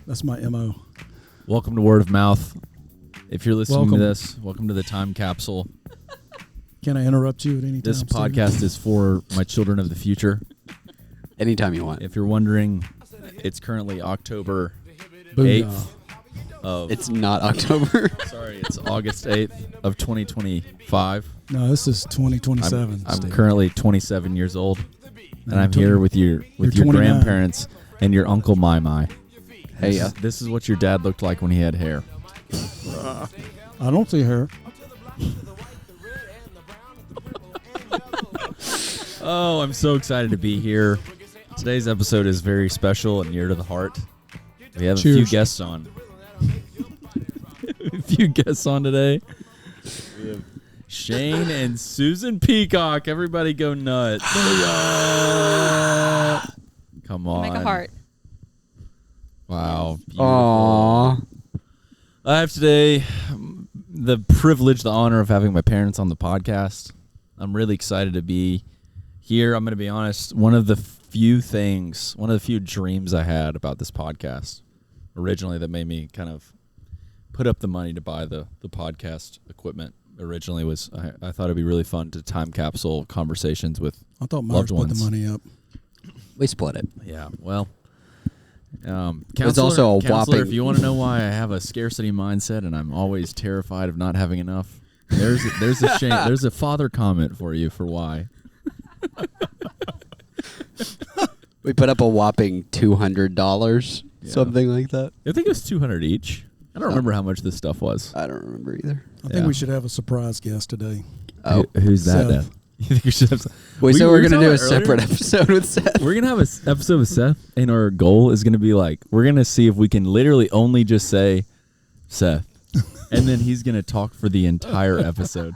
That's my MO. Welcome to Word of Mouth. If you're listening to this, welcome to the time capsule. Can I interrupt you at any time? This podcast is for my children of the future. Anytime you want. If you're wondering, it's currently October Booyah. 8th. It's not October. Sorry, it's August 8th of 2025. No, this is 2027. I'm currently 27 years old, and I'm 20 here with your 29. grandparents and your Uncle Mai. Hey, This is what your dad looked like when he had hair. I don't see her. Oh, I'm so excited to be here. Today's episode is very special and near to the heart. We have a few guests on. Today. We have Shane and Susan Peacock. Everybody go nuts. Come on. Make a heart. Wow. Beautiful. aww. I have today the privilege, the honor of having my parents on the podcast. I'm really excited to be here. I'm going to be honest. One of the few dreams I had about this podcast originally that made me kind of put up the money to buy the podcast equipment originally was I thought it'd be really fun to time capsule conversations with I thought Myers put the money up. We split it. Yeah, well, It's also a counselor, whopping. if you want to know why I have a scarcity mindset and I'm always terrified of not having enough, there's a shame. There's a father comment for you for why. We put up a whopping $200, something like that. I think it was $200 each. I don't remember how much this stuff was. I don't remember either. I think we should have a surprise guest today. Oh, Who's that? Seth. Dad? You think we should have? we said we're were going to do a talking earlier. separate episode with Seth. We're gonna have an episode with Seth, and our goal is gonna be like we're gonna see if we can literally only just say Seth, and then he's gonna talk for the entire episode.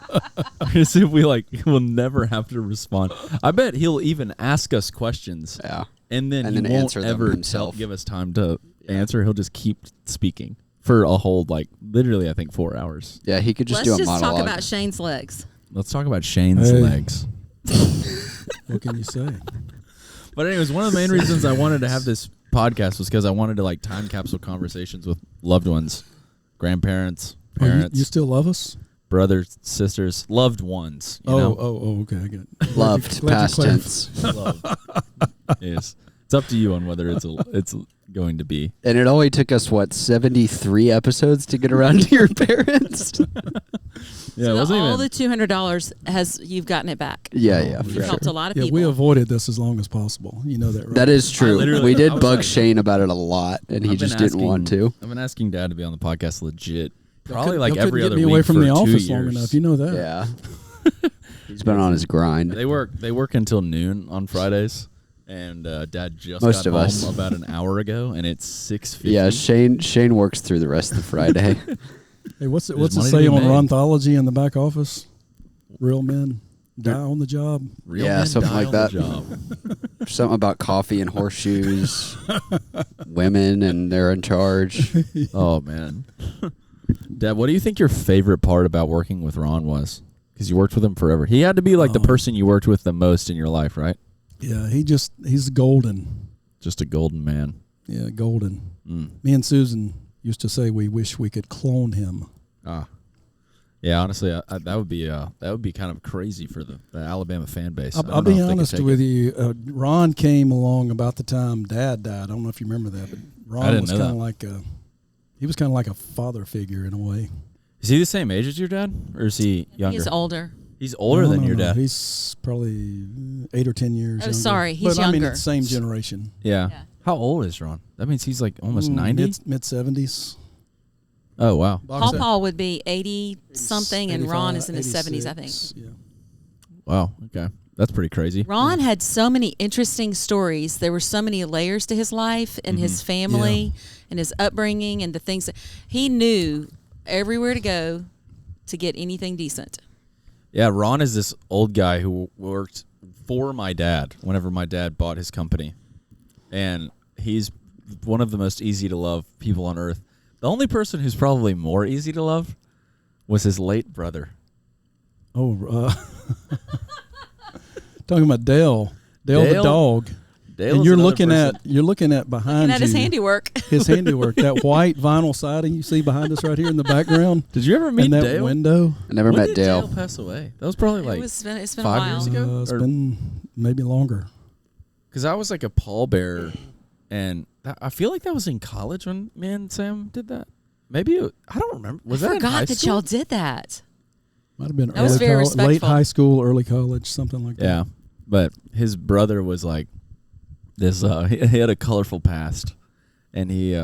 We're gonna see if we'll never have to respond. I bet he'll even ask us questions, Yeah. and then he won't answer them ever himself. give us time to answer. He'll just keep speaking for a whole literally I think 4 hours. Yeah, he could just Let's do a just monologue. talk about Shane's legs. Let's talk about Shane's legs. What can you say? But anyways, one of the main reasons I wanted to have this podcast was because I wanted to time capsule conversations with loved ones, grandparents, parents, You still love us? brothers, sisters, loved ones. You know? Okay, I get it. Loved, Glad you past clarified. tense. Love. Yes, it's up to you on whether it's going to be. And it only took us, 73 episodes to get around to your parents? Yeah, So it wasn't all even. the $200 you've gotten it back. Yeah, for You've sure. helped a lot of Yeah, people. we avoided this as long as possible. You know that, right? That is true. literally- We I did was bug like- Shane about it a lot, and he I've been just didn't want to. I've been asking Dad to be on the podcast legit. Y'all Probably couldn't every get other me week away from for the 2 office long years. enough. You know that. Yeah. He's been on his grind. They work until noon on Fridays, and Dad just Most got of home us. about an hour ago, and it's 6:50. Yeah, Shane works through the rest of the Friday. Hey, what's it There's money to say be on made. Ronthology in the back office? Real men die on the job. Real Yeah, men something die like on that. the job. Something about coffee and horseshoes, women, and they're in charge. Oh man, Dad, what do you think your favorite part about working with Ron was? Because you worked with him forever. He had to be the person you worked with the most in your life, right? Yeah, he's golden. Just a golden man. Yeah, golden. Mm. Me and Susan used to say we wish we could clone him. Yeah, honestly, that would be kind of crazy for the Alabama fan base. I'll be honest with you. Ron came along about the time Dad died. I don't know if you remember that, but Ron was kind of like a father figure in a way. Is he the same age as your dad, or is he younger? He's older. He's older than your dad. He's probably 8 or 10 years. Oh, younger. sorry, he's but, I mean, younger. it's the same generation. Yeah. Yeah. How old is Ron? That means he's almost 90. Mid 70s. Oh wow. Paul would be 80-something, and Ron is in his 70s, I think. Yeah. Wow. Okay, that's pretty crazy. Ron had so many interesting stories. There were so many layers to his life and his family and his upbringing and the things that he knew everywhere to go to get anything decent. Yeah, Ron is this old guy who worked for my dad whenever my dad bought his company. And he's one of the most easy to love people on earth. The only person who's probably more easy to love was his late brother. Oh, talking about Dale the dog. Dale and you're looking at behind Looking at you his handiwork. his handiwork, that white vinyl siding you see behind us right here in the background. Did you ever meet and that Dale? window? I never When met did Dale. pass away? That was probably like It's been a 5 while. years ago. It's been maybe longer. Because I was like a pallbearer, and I feel like that was in college when me and Sam did that. Maybe I don't remember. Was I that in high forgot that school? y'all did that. Might have been That was very late respectful. high school, early college, something like that. Yeah, but his brother was like this. He had a colorful past, and he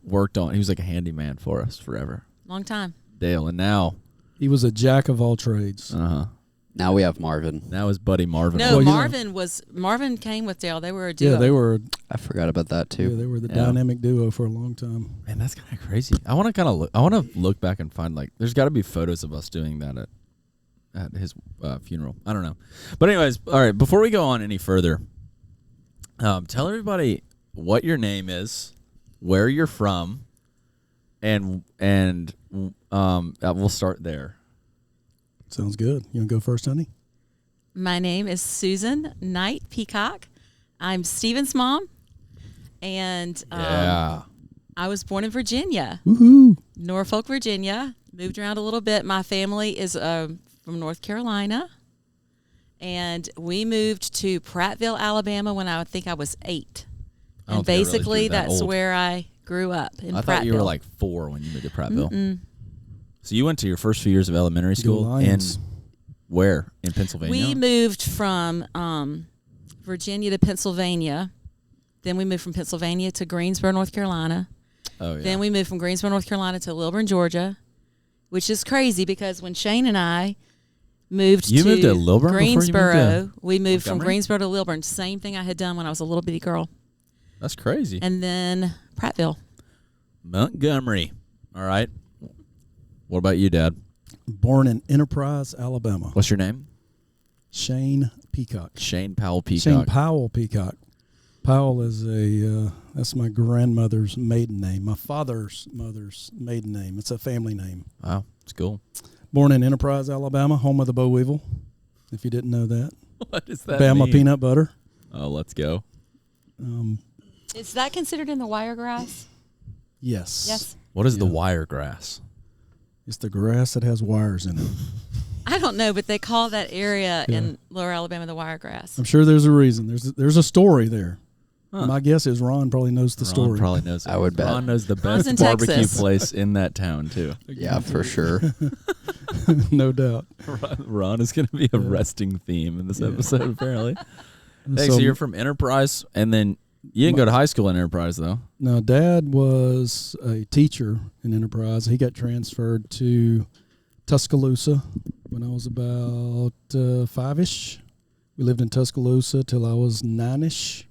worked on. He was like a handyman for us forever. Long time. Dale, and now He was a jack of all trades. Now we have Marvin. now his buddy Marvin. No, Well, Marvin came with Dale. They were a duo. Yeah, they were. I forgot about that Yeah, too. they were the Yeah. dynamic duo for a long time. Man, that's kind of crazy. I want to look back and find like there's got to be photos of us doing that at his funeral. I don't know, but anyways, all right. Before we go on any further, tell everybody what your name is, where you're from, and we'll start there. Sounds good. You want to go first, honey? My name is Susan Knight Peacock. I'm Steven's mom, and Yeah. I was born in Virginia, Woohoo! Norfolk, Virginia. Moved around a little bit. My family is from North Carolina, and we moved to Prattville, Alabama when I think I was 8. I don't And think I realized you basically, were that that's old. where I grew up in I Prattville. thought you were like 4 when you moved to Prattville. So you went to your first few years of elementary Go school in Lions. where? In Pennsylvania? We moved from Virginia to Pennsylvania. Then we moved from Pennsylvania to Greensboro, North Carolina. Oh yeah. Then we moved from Greensboro, North Carolina to Lilburn, Georgia, which is crazy because when Shane and I moved You to moved to Lilburn before you moved to Greensboro, we moved from Montgomery? Greensboro to Lilburn. Same thing I had done when I was a little bitty girl. That's crazy. And then Prattville. Montgomery. All right. What about you, Dad? Born in Enterprise, Alabama. What's your name? Shane Peacock. Shane Powell Peacock. Shane Powell Peacock. Powell is that's my grandmother's maiden name. My father's mother's maiden name. It's a family name. Wow, it's cool. Born in Enterprise, Alabama, home of the boll weevil. If you didn't know that, What does that Bama mean? peanut butter. Oh, let's go. Is that considered in the wiregrass? Yes. Yes. What is the Yeah. wiregrass? It's the grass that has wires in it. I don't know, but they call that area Yeah. in Lower Alabama the wiregrass. I'm sure there's a reason. There's a story there. Huh. My guess is Ron probably knows the Ron story. probably knows. I would bet. Ron knows the Ron's best in barbecue Texas. place in that town too. Yeah, for sure. No doubt. Ron is going to be a resting theme in this episode, apparently. Hey, so you're from Enterprise, and then you didn't go to high school in Enterprise, though. No, Dad was a teacher in Enterprise. He got transferred to Tuscaloosa when I was about 5-ish. We lived in Tuscaloosa till I was 9-ish.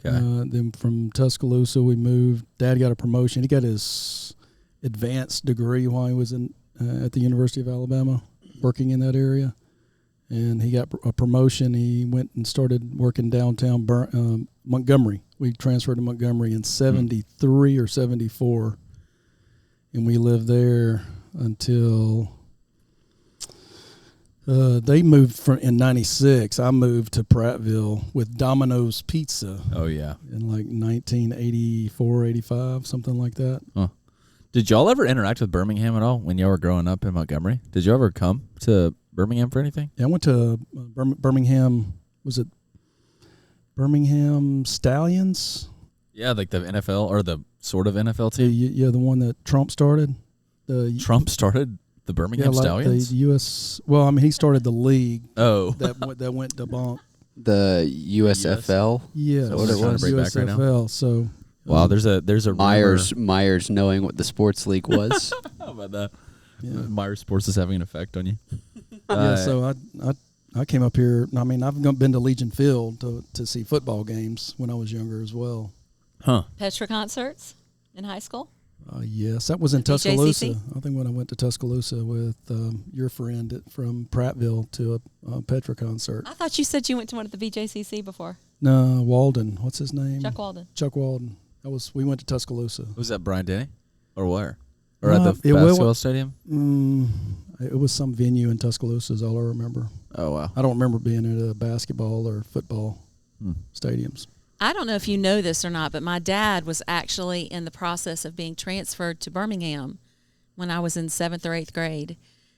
Okay. Then from Tuscaloosa, we moved. Dad got a promotion. He got his advanced degree while he was at the University of Alabama, working in that area. And he got a promotion. He went and started working downtown Montgomery. We transferred to Montgomery in 73 or 74. And we lived there until they moved in 96. I moved to Prattville with Domino's Pizza Oh, yeah. in like 1984, 85, something like that. Huh. Did y'all ever interact with Birmingham at all when y'all were growing up in Montgomery? Did you ever come to Birmingham for anything? Yeah, I went to Birmingham. Was it Birmingham Stallions? Yeah, like the NFL or the sort of NFL team. Yeah, the one that Trump started. Trump started the Birmingham like Stallions? the U.S. Well, I mean, he started the league Oh. that went to bonk. The USFL. Yeah, So what it was? Bring back right now? USFL. So Wow, there's a Myers knowing what the sports league was. How about that? Yeah. Myers Sports is having an effect on you. Yeah, so I came up here. I mean, I've been to Legion Field to see football games when I was younger as well. Huh. Petra concerts in high school? Yes, that was in The Tuscaloosa. BJCC? I think when I went to Tuscaloosa with your friend from Prattville to a Petra concert. I thought you said you went to one at the BJCC before. No, Walden. What's his name? Chuck Walden. Chuck Walden. We went to Tuscaloosa. Was that Brian Denny? Or where? Or No, at the it will- basketball stadium? It was some venue in Tuscaloosa is all I remember. Oh, wow. I don't remember being at a basketball or football stadiums. I don't know if you know this or not, but my dad was actually in the process of being transferred to Birmingham when I was in 7th or 8th grade.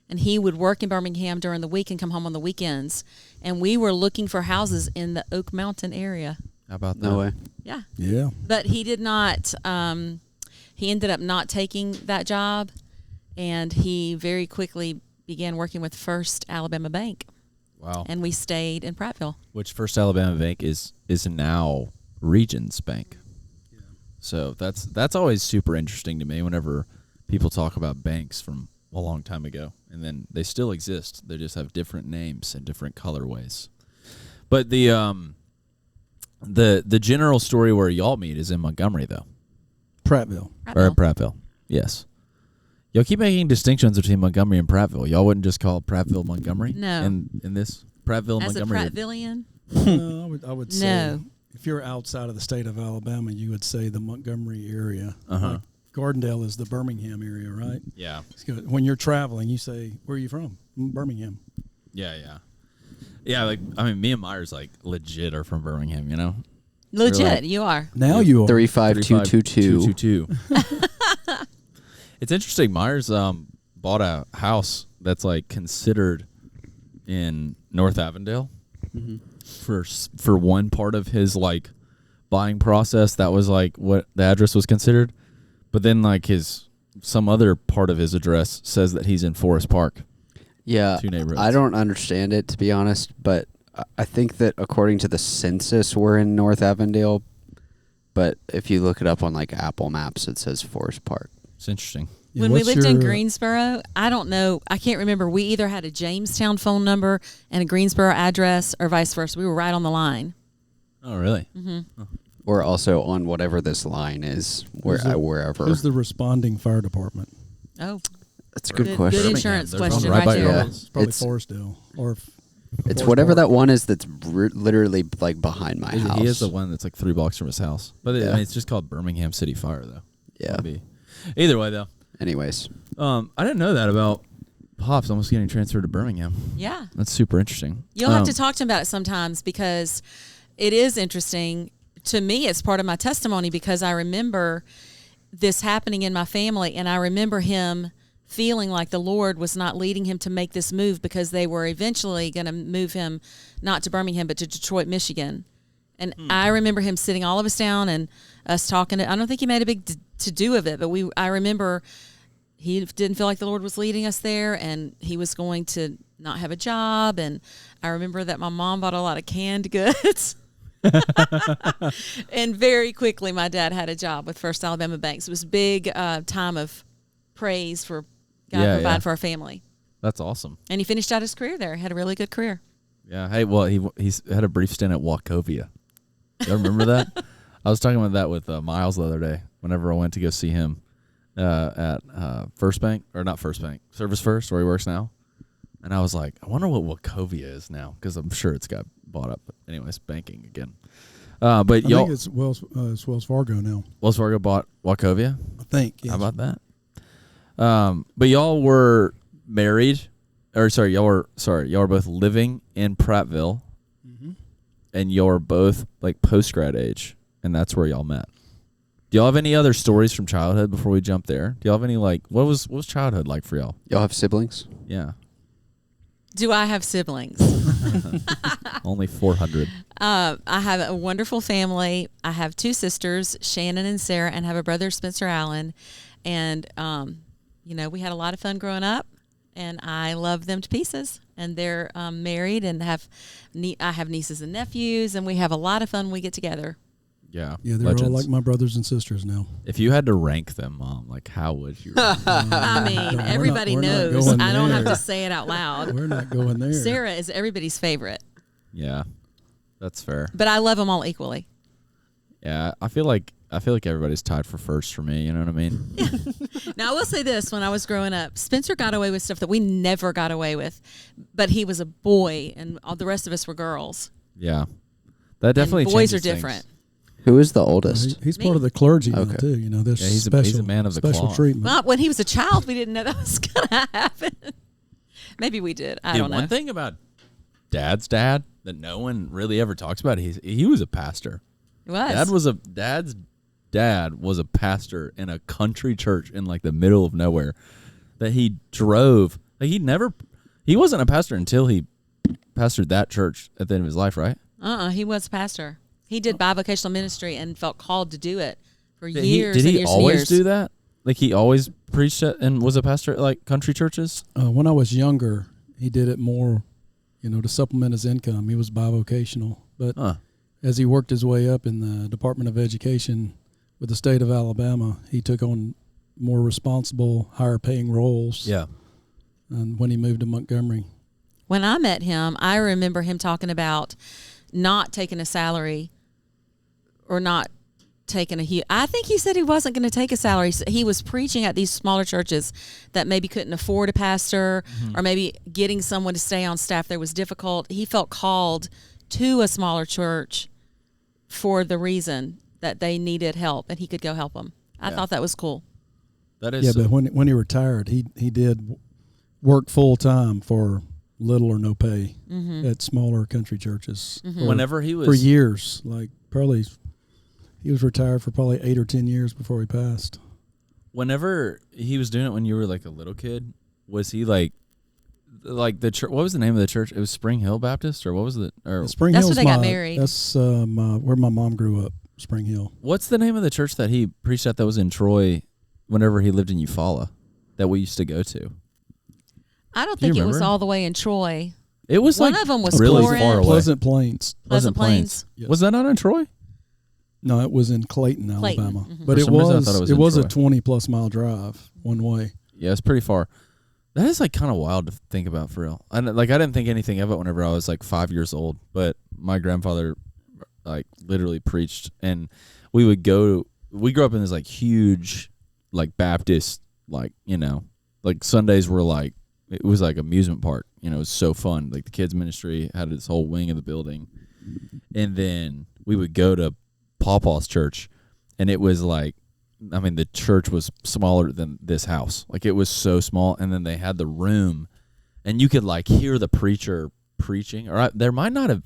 And he would work in Birmingham during the week and come home on the weekends. And we were looking for houses in the Oak Mountain area. How about that? No way. Yeah. Yeah. But he did not, he ended up not taking that job. And he very quickly began working with First Alabama Bank. Wow. And we stayed in Prattville. Which First Alabama Bank is now Regions Bank. Yeah. So that's always super interesting to me whenever people talk about banks from a long time ago, and then they still exist. They just have different names and different colorways. But the general story where y'all meet is in Montgomery, though. Prattville. Or Prattville. Yes. Y'all keep making distinctions between Montgomery and Prattville. Y'all wouldn't just call Prattville Montgomery? No. In this Prattville, As Montgomery. a Pratvillian? I would say No. if you're outside of the state of Alabama, you would say the Montgomery area. Uh-huh. Like Gardendale is the Birmingham area, right? Yeah. When you're traveling, you say, "Where are you from?" Birmingham. Yeah, yeah. Yeah, like, I mean, me and Myers, like, legit are from Birmingham, you know? Legit, Really? you are. Now you are. 35222. 222. It's interesting. Myers bought a house that's, like, considered in North Avondale for one part of his, like, buying process. That was, like, what the address was considered. But then, like, some other part of his address says that he's in Forest Park. Yeah, 2 neighborhoods. I don't understand it, to be honest, but I think that according to the census, we're in North Avondale. But if you look it up on, like, Apple Maps, it says Forest Park. It's interesting. Yeah, When we what's lived in your- Greensboro, I don't know. I can't remember. We either had a Jamestown phone number and a Greensboro address or vice versa. We were right on the line. Oh, really? We're also on whatever this line is, wherever. Who's the responding fire department? Oh, That's a good good question. insurance They're question right right by there. your Yeah. house. It's probably It's- Forestdale or. It's Forest whatever Park. that one is that's literally, like, behind my house. He is the one that's like 3 blocks from his house. But I Yeah. mean, it's just called Birmingham City Fire, though. Yeah. Maybe. Either way, though. Anyways. I didn't know that about Pops almost getting transferred to Birmingham. Yeah. That's super interesting. You'll have to talk to him about it sometimes because it is interesting. To me, it's part of my testimony because I remember this happening in my family, and I remember him feeling like the Lord was not leading him to make this move because they were eventually going to move him not to Birmingham but to Detroit, Michigan. And I remember him sitting all of us down and us talking. I don't think he made a big to-do of it, but I remember he didn't feel like the Lord was leading us there, and he was going to not have a job. And I remember that my mom bought a lot of canned goods. And very quickly, my dad had a job with First Alabama Bank. So it was a big time of praise for God provide for our family. That's awesome. And he finished out his career there. Had a really good career. Yeah. Hey, well, he's had a brief stint at Wachovia. You remember that? I was talking about that with Miles the other day whenever I went to go see him at First Bank, or not First Bank, Service First, where he works now. And I was like, I wonder what Wachovia is now, because I'm sure it's got bought up. But anyways, banking again. But I y'all, think it's Wells Fargo now. Wells Fargo bought Wachovia. I think. Yes. How about that? But y'all were married, or sorry, y'all were both living in Prattville, and y'all were both like post grad age, and that's where y'all met. Do y'all have any other stories from childhood before we jump there? Do y'all have any, like, what was childhood like for y'all? Y'all have siblings? Yeah, Do I have siblings? only 400. I have a wonderful family. I have 2 sisters, Shannon and Sarah, and have a brother, Spencer Allen. And, we had a lot of fun growing up, and I love them to pieces. And they're married and I have nieces and nephews, and we have a lot of fun when we get together. Yeah, Yeah, they're all like my brothers and sisters now. If you had to rank them, Mom, like, how would you rank them? I mean, everybody we're not knows. going I don't have there. to say it out loud. We're not going there. Sarah is everybody's favorite, Yeah, that's fair. but I love them all equally. Yeah, I feel like everybody's tied for first for me. You know what I mean? Now, I will say this. When I was growing up, Spencer got away with stuff that we never got away with, but he was a boy, and all the rest of us were girls. Yeah, that definitely And boys are changes things. different. Who is the oldest? He's Me. part of the clergy now, Okay. too. You know, this Yeah, he's special, a man of the special cloth. treatment. Well, when he was a child, we didn't know that was going to happen. Maybe we did. I don't know. One thing about Dad's dad that no one really ever talks about, he was a pastor. It was. Dad's dad was a pastor in a country church in like the middle of nowhere that he drove. Like he wasn't a pastor until he pastored that church at the end of his life, right? He was a pastor. He did bivocational ministry and felt called to do it for Did years he and years always and years. do that? Like he always preached and was a pastor at like country churches? When I was younger, he did it more, to supplement his income. He was bivocational. But as he worked his way up in the Department of Education with the state of Alabama, he took on more responsible, higher paying roles. Yeah. And when he moved to Montgomery. When I met him, I remember him talking about not taking a salary or not taking I think he said he wasn't going to take a salary. He was preaching at these smaller churches that maybe couldn't afford a pastor or maybe getting someone to stay on staff there was difficult. He felt called to a smaller church for the reason that they needed help and he could go help them. I thought that was cool. That is. Yeah, but when he retired, he did work full time for little or no pay at smaller country churches. Whenever he was for years, like probably he was retired for probably 8 or 10 years before he passed. Whenever he was doing it when you were like a little kid, was he like the church? What was the name of the church? It was Spring Hill Baptist, or what was it? Or Spring That's Hill's where they got married. That's where my mom grew up, Spring Hill. what's the name of the church that he preached at that was in Troy? Whenever he lived in Eufaula, that we used to go to. I don't Do you think it was remember? all the way in Troy. It was One like of them was really Corinth. far away. Pleasant Plains. Pleasant Plains. Yes. Was that not in Troy? No, it was in Clayton, Clayton, Alabama. mhm. But For it some reason, I was thought it was it in was a Troy. 20-plus mile drive one way. Yeah, it's pretty far. That is like kind of wild to think about for real. I didn't think anything of it whenever I was like 5 years old, but my grandfather like literally preached, and we grew up in this like huge like Baptist, like, like Sundays were like, it was like amusement park, it was so fun. Like the kids ministry had this whole wing of the building, and then we would go to Pawpaw's church, and it was like, the church was smaller than this house. Like it was so small, and then they had the room, and you could like hear the preacher preaching. There might not have.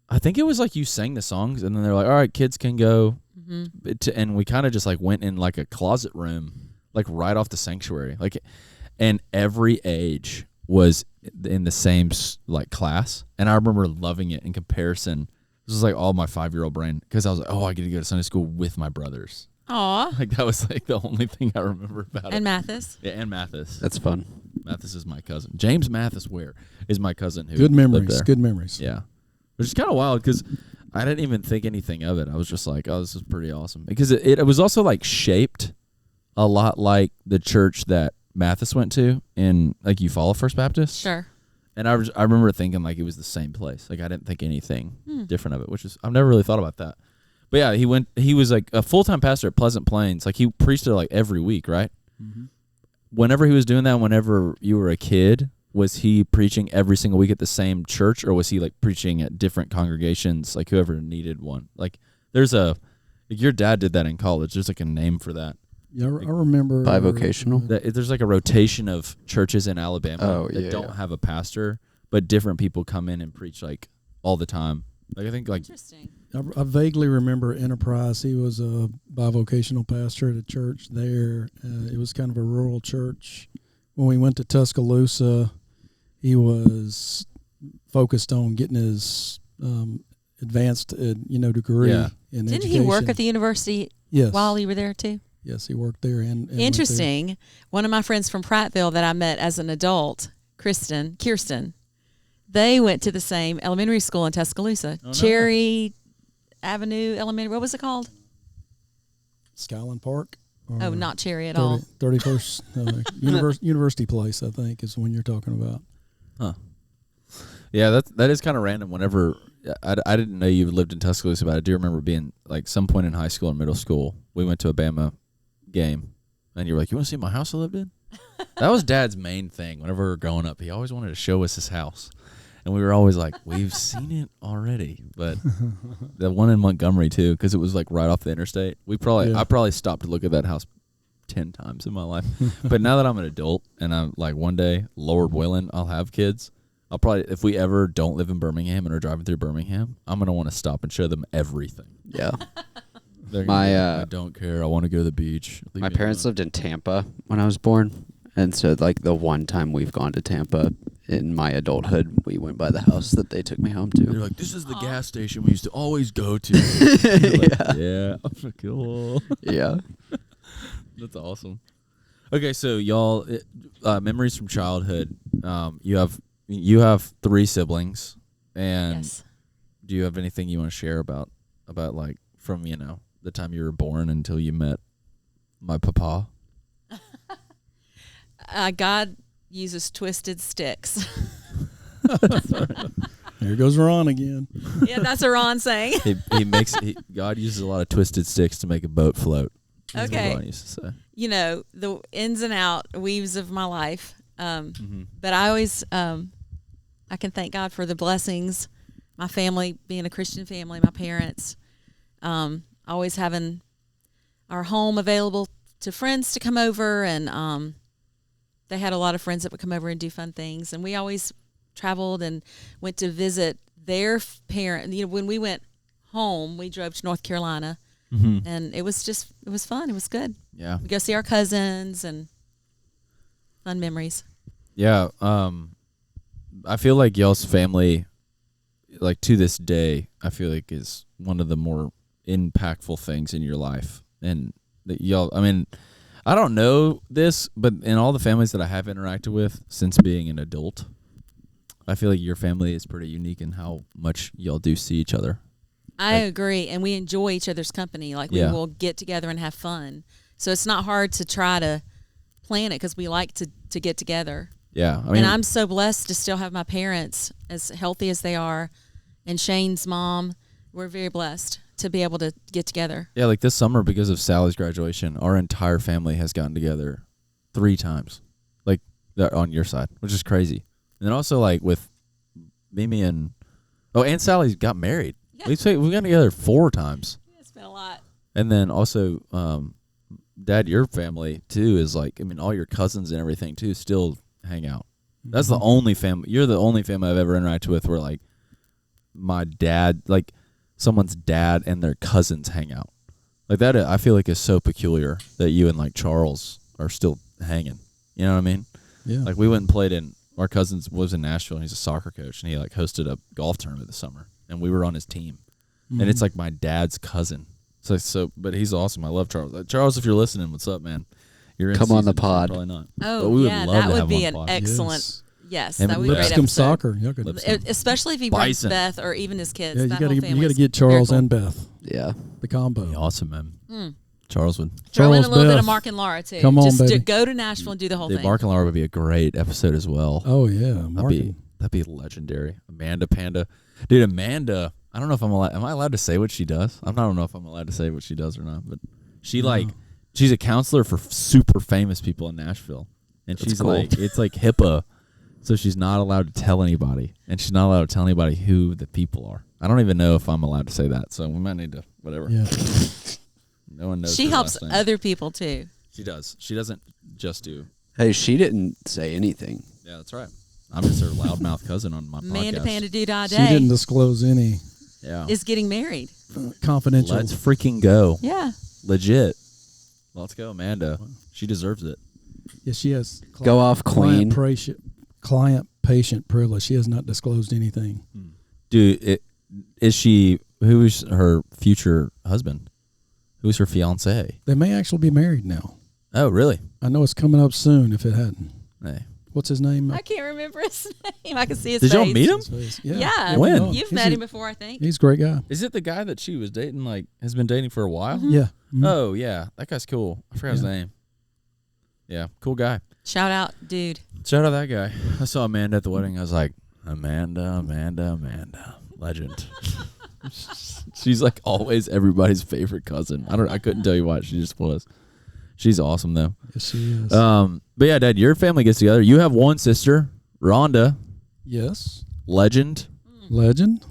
I think it was like you sang the songs, and then they're like, "All right, kids can go," and we kind of just like went in like a closet room, like right off the sanctuary, like, and every age was in the same like class, and I remember loving it in comparison. This was like all my 5-year-old brain, because I was like, "Oh, I get to go to Sunday school with my brothers." Aw. Like that was like the only thing I remember about it. And Mathis. Yeah, and Mathis. That's fun. Mathis is my cousin. James Mathis is my cousin who Good lived memories. there. Good memories. Yeah. Which is kind of wild because I didn't even think anything of it. I was just like, oh, this is pretty awesome. Because it was also like shaped a lot like the church that Mathis went to in like Eufaula First Baptist. Sure. And I remember thinking like it was the same place. Like I didn't think anything different of it, which is, I've never really thought about that. But yeah, he was like a full-time pastor at Pleasant Plains. Like he preached there like every week, right? Mm-hmm. Whenever he was doing that, whenever you were a kid, was he preaching every single week at the same church, or was he like preaching at different congregations, like whoever needed one? Like like your dad did that in college. There's like a name for that. Yeah, I remember. Bivocational? There's like a rotation of churches in Alabama that yeah, don't yeah. have a pastor, but different people come in and preach like all the time. Like I think like Interesting. I vaguely remember Enterprise. He was a bivocational pastor at a church there. It was kind of a rural church. When we went to Tuscaloosa, he was focused on getting his advanced, degree in Didn't education. he work at the university Yes. while you were there too? Yes, he worked there. And went there. Interesting. One of my friends from Prattville that I met as an adult, Kirsten, they went to the same elementary school in Tuscaloosa, Oh, no. Cherry Avenue Elementary. What was it called? Skyland Park. Oh, not Cherry at all. 31st University Place, I think, is the one you're talking about. Huh. Yeah, that is kind of random. Whenever I didn't know you lived in Tuscaloosa, but I do remember being like some point in high school or middle school, we went to a Bama game, and you were like, "You want to see my house I lived in?" That was Dad's main thing. Whenever we were growing up, he always wanted to show us his house, and we were always like, "We've seen it already." But the one in Montgomery too, because it was like right off the interstate. I probably stopped to look at that house 10 times in my life. But now that I'm an adult and I'm like one day, Lord willing, I'll have kids, I'll probably, if we ever don't live in Birmingham and are driving through Birmingham, I'm gonna want to stop and show them everything. Yeah. They're gonna be like, I don't care. I want to go to the beach. Leave My me parents alone. lived in Tampa when I was born, and so like the one time we've gone to Tampa in my adulthood, we went by the house that they took me home They're to. like, this is the gas station we used to always go to. Like, yeah, cool. Yeah. That's awesome. Okay, so y'all, memories from childhood. You have 3 siblings, and Yes. do you have anything you want to share about like from the time you were born until you met my papa? God uses twisted sticks. Here goes Ron again. Yeah, that's a Ron saying. God uses a lot of twisted sticks to make a boat float. That's Okay. what Ron used to say. The ins and out weaves of my life. Mm-hmm. But I always, I can thank God for the blessings. My family, being a Christian family, my parents, always having our home available to friends to come over, and they had a lot of friends that would come over and do fun things. And we always traveled and went to visit their parent. When we went home, we drove to North Carolina, Mm-hmm. and it was fun. It was good. Yeah. We go see our cousins and fun memories. Yeah. I feel like y'all's family, like to this day, I feel like is one of the more impactful things in your life. And that y'all, I mean, I don't know this, but in all the families that I have interacted with since being an adult, I feel like your family is pretty unique in how much y'all do see each other. I agree, and we enjoy each other's company. Like, we Yeah. will get together and have fun. So it's not hard to try to plan it because we like to get together. Yeah. I mean, And I'm so blessed to still have my parents as healthy as they are, and Shane's mom. We're very blessed to be able to get together. yeah, like this summer, because of Sally's graduation, our entire family has gotten together 3 times, like on your side, which is crazy. And then also like with Mimi and Sally got married. Yeah. We've gotten together 4 times. It's been a lot. And then also, Dad, your family too is like, I mean, all your cousins and everything too still hang out. That's the only family. You're the only family I've ever interacted with where like my dad, like someone's dad and their cousins hang out. Like that, I feel like is so peculiar that you and like Charles are still hanging. You know what I mean? Yeah. Like we went and played our cousin was in Nashville and he's a soccer coach and he like hosted a golf tournament this summer and we were on his team. And it's like my dad's cousin. But he's awesome. I love Charles. Charles, if you're listening, what's up, man? You're in Come on the season, so pod. Probably not. Oh, But we would yeah, love that to would have be him an on pod. excellent. Yes, And that would be a great Lipscomb episode. Soccer. Y'all could, Especially if he brings Bison. Beth or even his kids. yeah, you that gotta whole you gotta family's get Charles very and cool. Beth, Yeah. the combo. Be awesome, man. Mm. Charles would. Throw in a Charles, little bit Beth. of Mark and Laura too. Come on, Just to baby. go to Nashville and do the whole Dude, thing. Mark and Laura would be a great episode as well. Oh yeah, That'd be legendary. Amanda Panda. Dude, Amanda, I don't know if am I allowed to say what she does? I don't know if I'm allowed to say what she does or not, but she's a counselor for super famous people in Nashville. And That's she's cool. like, it's like HIPAA. So she's not allowed to tell anybody. And she's not allowed to tell anybody who the people are. I don't even know if I'm allowed to say that. So we might need to, whatever. Yeah. No one knows. She her helps last name. other people too. She does. She doesn't just do. Hey, she didn't say anything. Yeah, that's right. I'm just her loudmouth cousin on my Amanda podcast. Panda Do Die She didn't Day disclose any Yeah. is getting married. confidential. Let's freaking go. Yeah. Legit. Let's go, Amanda. She deserves it. Yeah, she has Go off, queen. Client patient privilege. She has not disclosed anything. Dude, who is her future husband? Who's her fiance? They may actually be married now. Oh, really? I know it's coming up soon if it hadn't. Hey. What's his name? I can't remember his name. I can see his Did face. y'all meet him? His face. Yeah. When? no, You've he's met a- him before, I think. He's a great guy. Is it the guy that she was dating, like, has been dating for a while? Yeah. Mhm. Oh, yeah. That guy's cool. I forgot his Yeah. name. Yeah, cool guy. Shout out, dude. Shout out that guy. I saw Amanda at the wedding. I was like, Amanda. Legend. She's like always everybody's favorite cousin. I couldn't tell you why. She just was. She's awesome though. Yes, she is. But yeah, Dad, your family gets together. You have one sister, Rhonda, yes. legend. Legend.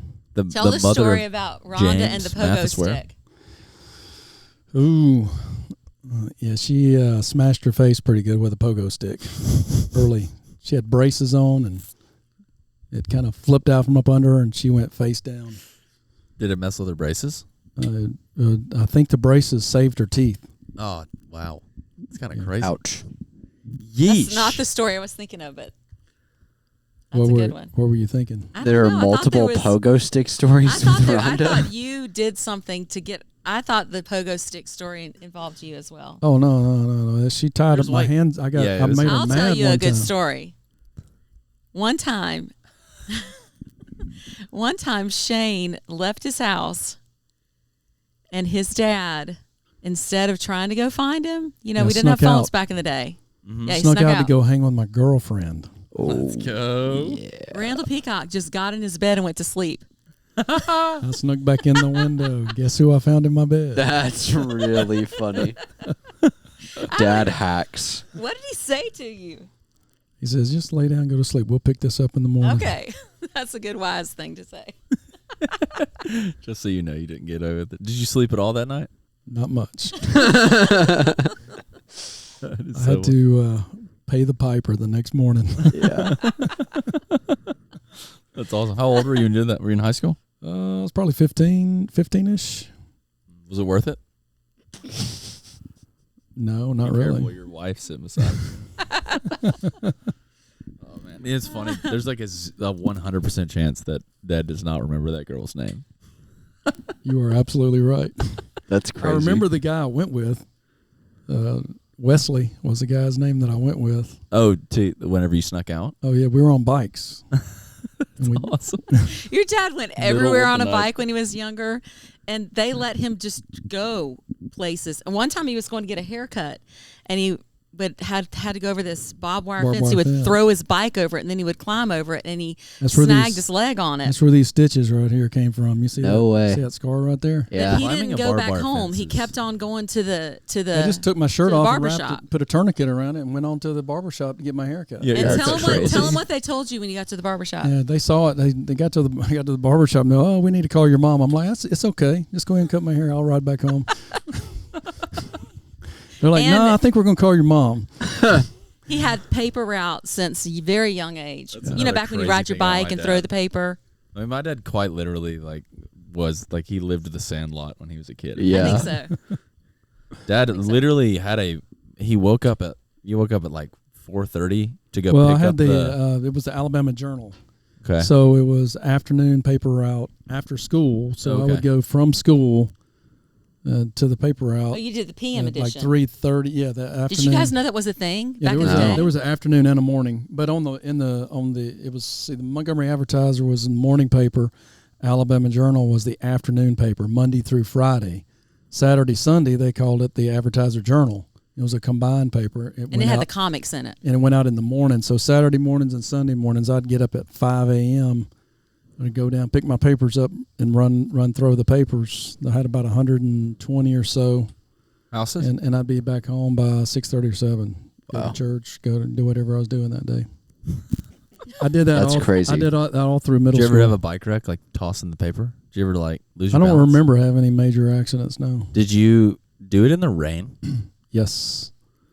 Tell the mother story of about Rhonda and the James pogo Mathesware. stick. Ooh. Yeah, she smashed her face pretty good with a pogo stick early. She had braces on, and it kind of flipped out from up under her, and she went face down. Did it mess with her braces? I think the braces saved her teeth. Oh, wow. It's kind of crazy. Ouch. Yeesh. That's not the story I was thinking of, but that's What a were, good one. What were you thinking? I don't There are know. I thought multiple there was- pogo stick stories with I Rhonda. thought you did something to get. I thought the pogo stick story involved you as well. Oh no! She tied There's up my like- hands. I Yeah, it I was- made her I'll mad tell you a one good time. story. One time Shane left his house, and his dad, instead of trying to go find him, we Yeah, didn't have snuck phones out. back in the day. Mhm. Yeah, he Snuck snuck out to out. go hang with my girlfriend. Let's go. Randall Peacock just got in his bed and went to sleep. I snuck back in the window. Guess who I found in my bed? That's really funny. Dad hacks. What did he say to you? He says, "Just lay down, and go to sleep. We'll pick this up in the morning." Okay, that's a good wise thing to say. Just so you know, you didn't get over it. Did you sleep at all that night? Not much. That is I so had to pay the piper the next morning. Yeah. That's awesome. How old were you when you did that? Were you in high school? I was probably 15-ish. Was it worth it? No, not Be careful, really. your wife sitting beside you. Oh man, it's funny. There's like a 100% chance that Dad does not remember that girl's name. You are absolutely right. That's crazy. I remember the guy I went with. Wesley was the guy's name that I went with. Oh, whenever you snuck out. Oh yeah, we were on bikes. And we- Awesome. Your dad went Middle everywhere of on the a night. bike when he was younger, and they let him just go places. And one time he was going to get a haircut, and he had to go over this barbed wire Barbed fence. He wire would fence. throw his bike over it, and then he would climb over it, and he That's where snagged these- his leg on it. That's where these stitches right here came from. You see No that? way. See that scar right there? Yeah. But he Climbing didn't a go barbed back wire home. fence He is- kept on going to the. I just took my shirt to the off and barber wrapped shop. it, put a tourniquet around it, and went on to the barber shop to get my haircut. Yeah, And That's tell him crazy. what they told you when you got to the barbershop. Yeah, they saw it. They got to the I got to the barber shop and they're, "Oh, we need to call your mom." I'm like, "It's okay. Just go ahead and cut my hair. I'll ride back home." They're like, And- "No, I think we're gonna call your mom." He had paper route since a very young age. That's You know, another back when you crazy ride your thing about bike my and throw dad. the paper. I mean, my dad quite literally he lived the Sandlot when he was a kid. Yeah. I think so. Dad literally he woke up at like 4:30 to go Well, pick I had up the it was the Alabama Journal, okay. so it was afternoon paper route after school. So I Okay. would go from school to the paper route. Oh, you did the PM at like edition. 3:30. Yeah, that afternoon. Did you guys know that was a thing Yeah, back in there was the day? there was an afternoon and a morning, but the Montgomery Advertiser was the morning paper, Alabama Journal was the afternoon paper, Monday through Friday. Saturday, Sunday they called it the Advertiser Journal. It was a combined paper. and it had the comics in it. and it went out in the morning. So Saturday mornings and Sunday mornings, I'd get up at 5 a.m. I'd go down, pick my papers up, and run throw the papers. I had about 120 or so, houses. and I'd be back home by 6:30 or 7. Go Wow. to church, go to do whatever I was doing that day. I did that. That's crazy. I did that all through middle Did you ever school. have a bike wreck, like tossing the paper? Did you ever lose I your don't balance? remember having any major accidents. No. Did you do it in the rain? Yes.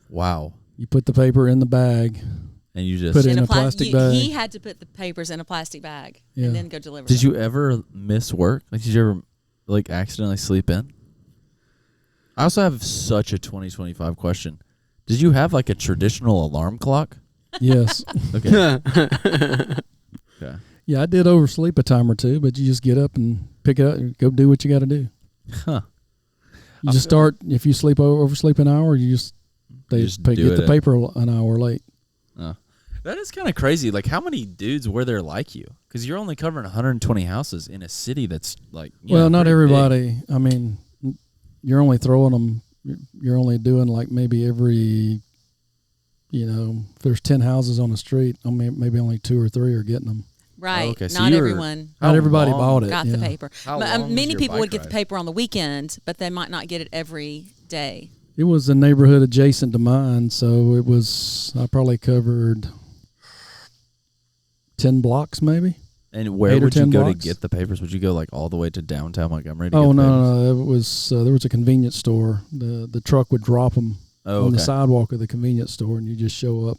Wow. You put the paper in the bag. And you just Put it in a pla- plastic bag. He had to put the papers in a plastic bag Yeah. and then go deliver Did them. you ever miss work? Like, did you ever accidentally sleep in? I also have such a 2025 question. Did you have like a traditional alarm clock? Yes. Okay. Okay. Yeah, I did oversleep a time or two, but you just get up and pick it up and go do what you got to do. Huh. You just start, if you oversleep an hour, you just just get do the it. paper an hour late. That is kind of crazy. Like, how many dudes were there like you? Because you're only covering 120 houses in a city that's like, Well, not pretty big. everybody. I mean, you're only throwing them. You're only doing like maybe every, if there's 10 houses on the street, I mean, maybe only 2 or 3 are getting them. Right. Okay, so Not you were- everyone Not everybody long bought it. got yeah. the paper. How But, long was many your people bike would get the ride? paper on the weekend, but they might not get it every day. It was a neighborhood adjacent to mine, so it was. I probably covered 10 blocks, maybe. And where 8 or would you 10 go blocks? to get the papers? Would you go like all the way to downtown Montgomery to Oh get the no, papers? no, it was there was a convenience store. The truck would drop them Oh, on the okay. sidewalk of the convenience store, and you just show up.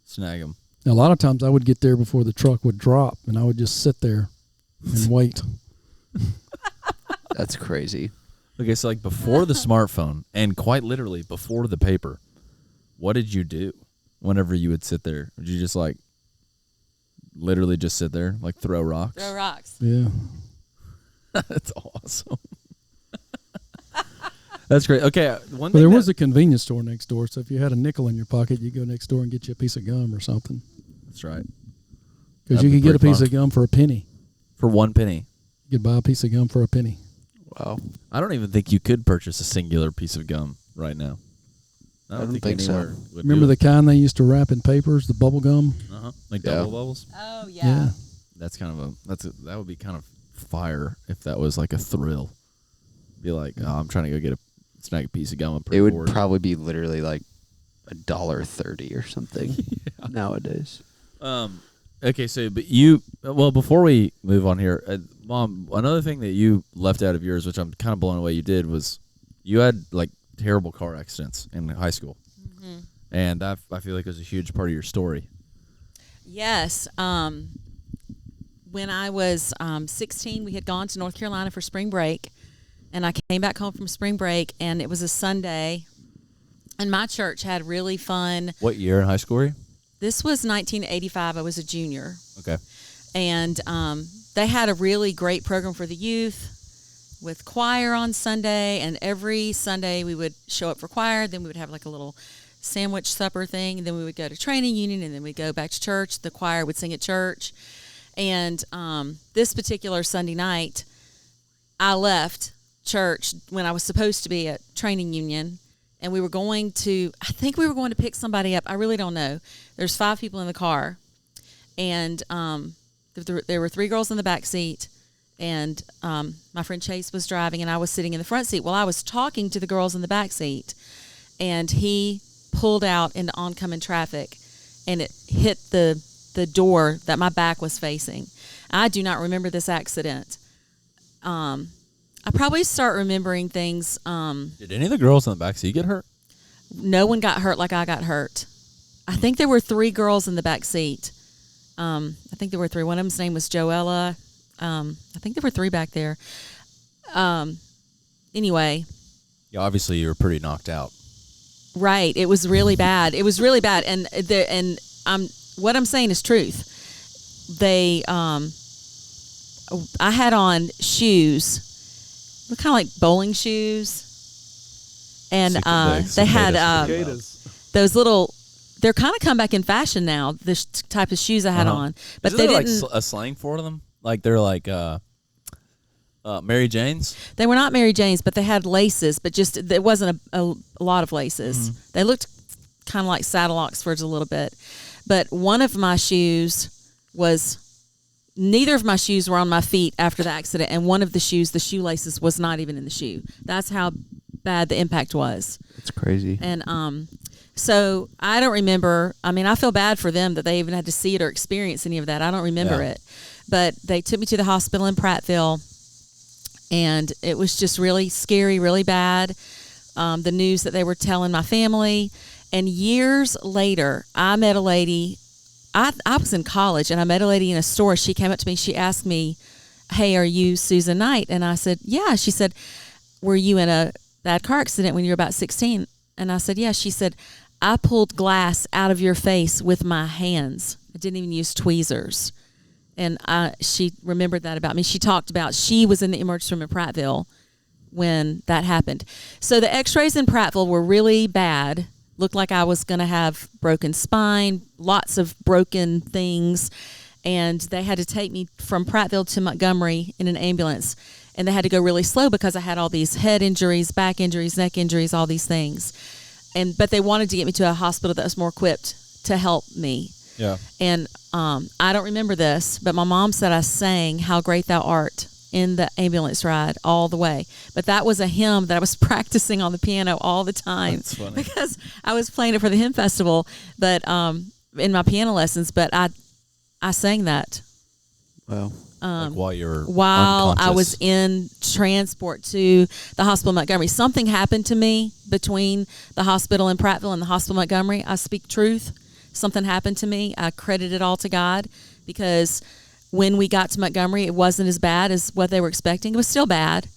Snag them. Now, a lot of times I would get there before the truck would drop, and I would just sit there and wait. That's crazy. Okay, so like before the smartphone, and quite literally before the paper, what did you do whenever you would sit there? Would you just like literally just sit there, like throw rocks? Throw rocks. Yeah. That's awesome. That's great. Okay, one But thing there was a convenience store next door, so if you had a nickel in your pocket, you go next door and get you a piece of gum or something. That's right. Because That'd you be could get a pretty piece fun. of gum for a penny. For 1 penny. You could buy a piece of gum for a penny. Wow. I don't even think you could purchase a singular piece of gum right now. I don't think so. anywhere would Remember do the kind they used to wrap in papers, the bubble gum? Uh-huh. Like Yeah. double bubbles? Oh Yeah. That's kind of that would be kind of fire if that was like a thrill. Be like, oh, I'm trying to go get a snag a piece of gum. I'm pretty It would bored. probably be literally like $1.30 or something nowadays. Okay, so but before we move on here, Mom, another thing that you left out of yours, which I'm kind of blown away you did, was you had like terrible car accidents in high school, and that I feel like was a huge part of your story. Yes. When I was 16, we had gone to North Carolina for spring break, and I came back home from spring break, and it was a Sunday, and my church had really fun. What year in high school were you? This was 1985. I was a junior. Okay. And they had a really great program for the youth with choir on Sunday. And every Sunday we would show up for choir. Then we would have like a little sandwich supper thing. And then we would go to training union. And then we'd go back to church. The choir would sing at church. And this particular Sunday night, I left church when I was supposed to be at training union. And we were going to, I think we were going to pick somebody up. I really don't know. There's 5 people in the car. And there were 3 girls in the back seat. And my friend Chase was driving, and I was sitting in the front seat. Well, I was talking to the girls in the back seat. And he pulled out into oncoming traffic. And it hit the door that my back was facing. I do not remember this accident. I probably start remembering things. Did any of the girls in the back seat get hurt? No one got hurt like I got hurt. I think there were 3 girls in the back seat. I think there were 3. One of them's name was Joella. I think there were 3 back there. Anyway. Yeah, obviously you were pretty knocked out. Right. It was really bad. It was really bad. And what I'm saying is truth. I had on shoes. Kind of like bowling shoes, and they had those little. They're kind of come back in fashion now. This type of shoes I had on, but Isn't they there didn't. like a slang for them. Like they're like Mary Janes. They were not Mary Janes, but they had laces. But just there wasn't a lot of laces. Mm-hmm. They looked kind of like saddle Oxfords a little bit. But one of my shoes was. Neither of my shoes were on my feet after the accident, and one of the shoes, the shoelaces was not even in the shoe. That's how bad the impact was. It's crazy. And so I don't remember. I mean, I feel bad for them that they even had to see it or experience any of that. I don't remember it. But they took me to the hospital in Prattville, and it was just really scary, really bad, the news that they were telling my family. And years later, I met a lady. I was in college, and I met a lady in a store. She came up to me. She asked me, "Hey, are you Susan Knight?" And I said, "Yeah." She said, "Were you in a bad car accident when you were about 16? And I said, "Yeah." She said, "I pulled glass out of your face with my hands. I didn't even use tweezers." And she remembered that about me. She talked about she was in the emergency room in Prattville when that happened. So the x-rays in Prattville were really bad. Looked like I was going to have broken spine, lots of broken things. And they had to take me from Prattville to Montgomery in an ambulance. And they had to go really slow because I had all these head injuries, back injuries, neck injuries, all these things. But they wanted to get me to a hospital that was more equipped to help me. Yeah. And I don't remember this, but my mom said I sang "How Great Thou Art" in the ambulance ride all the way. But that was a hymn that I was practicing on the piano all the time. That's funny. Because I was playing it for the hymn festival, but in my piano lessons. But I sang that. Wow. Like while you were While I unconscious. was in transport to the hospital in Montgomery. Something happened to me between the hospital in Prattville and the hospital in Montgomery. I speak truth. something happened to me, I credit it all to God, because when we got to Montgomery, it wasn't as bad as what they were expecting. It was still bad,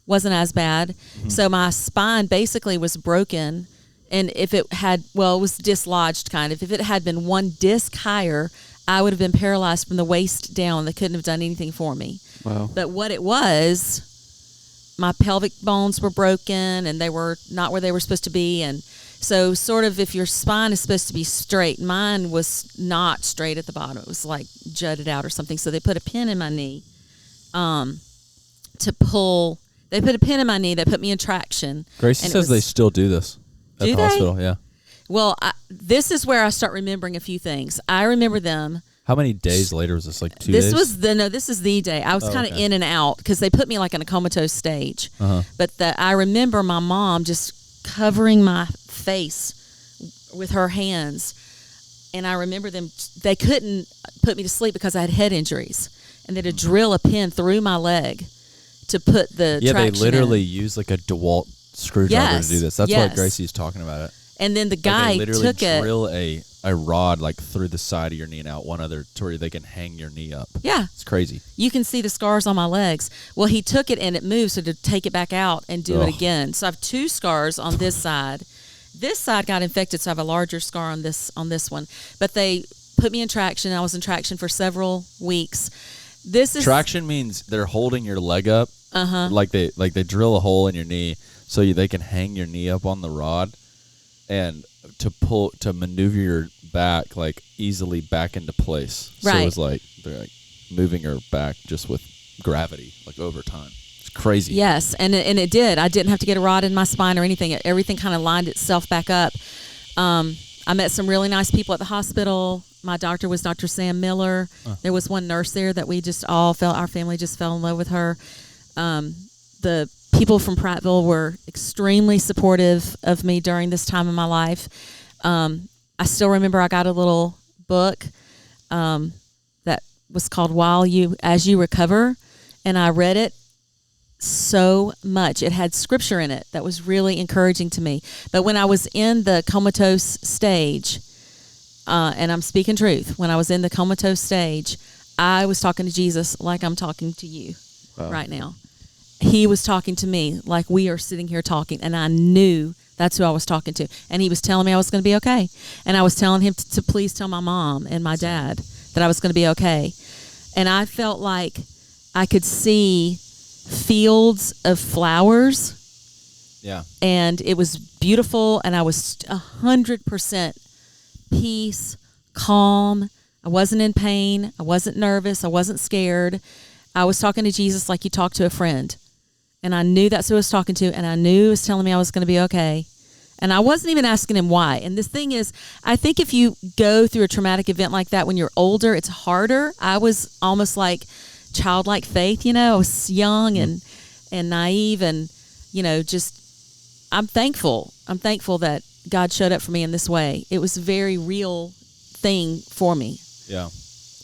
wasn't as bad. Mm-hmm. So my spine basically was broken. And if it had, well, it was dislodged kind of. If it had been one disc higher, I would have been paralyzed from the waist down. They couldn't have done anything for me. Wow. But what it was, my pelvic bones were broken and they were not where they were supposed to be. And so sort of if your spine is supposed to be straight, mine was not straight at the bottom. It was like jutted out or something. So they put a pin in my knee to pull. They put a pin in my knee that put me in traction. Gracie says they still do this at the hospital. Yeah. Well, this is where I start remembering a few things. I remember them. How many days later was this? Like 2 days? This is the day. I was kind of in and out because they put me like in a comatose stage. Uh-huh. But I remember my mom just covering my face with her hands. And I remember they couldn't put me to sleep because I had head injuries. And they had to drill a pin through my leg to put the traction they literally in. use like a DeWalt screwdriver to do this. That's why Gracie's talking about it. And then the guy they literally took it. drill a rod like through the side of your knee and out one other to where they can hang your knee up. Yeah. It's crazy. You can see the scars on my legs. Well, he took it and it moved, so to take it back out and do it again. So I have 2 scars on this side. This side got infected, so I have a larger scar on this one. But they put me in traction. I was in traction for several weeks. Traction means they're holding your leg up. Uh-huh. Like they drill a hole in your knee so they can hang your knee up on the rod and to maneuver your back like easily back into place. Right. So it's like they're like moving her back just with gravity like over time. It's crazy. Yes, and it did. I didn't have to get a rod in my spine or anything. Everything kind of lined itself back up. I met some really nice people at the hospital. My doctor was Dr. Sam Miller. There was one nurse there that we just our family just fell in love with her. The people from Prattville were extremely supportive of me during this time in my life. I still remember I got a little book that was called As You Recover, and I read it so much. It had scripture in it that was really encouraging to me. But when I was in the comatose stage, and I'm speaking truth, when I was in the comatose stage, I was talking to Jesus like I'm talking to you right now. He was talking to me like we are sitting here talking, and I knew that's who I was talking to. And he was telling me I was going to be okay. And I was telling him to please tell my mom and my dad that I was going to be okay. And I felt like I could see fields of flowers. Yeah. And it was beautiful, and I was 100% peace, calm. I wasn't in pain. I wasn't nervous. I wasn't scared. I was talking to Jesus like you talk to a friend. And I knew that's who I was talking to, and I knew he was telling me I was going to be okay. And I wasn't even asking him why. And this thing is, I think if you go through a traumatic event like that when you're older, it's harder. I was almost like childlike faith, I was young and naive, and, just I'm thankful. I'm thankful that God showed up for me in this way. It was a very real thing for me. Yeah.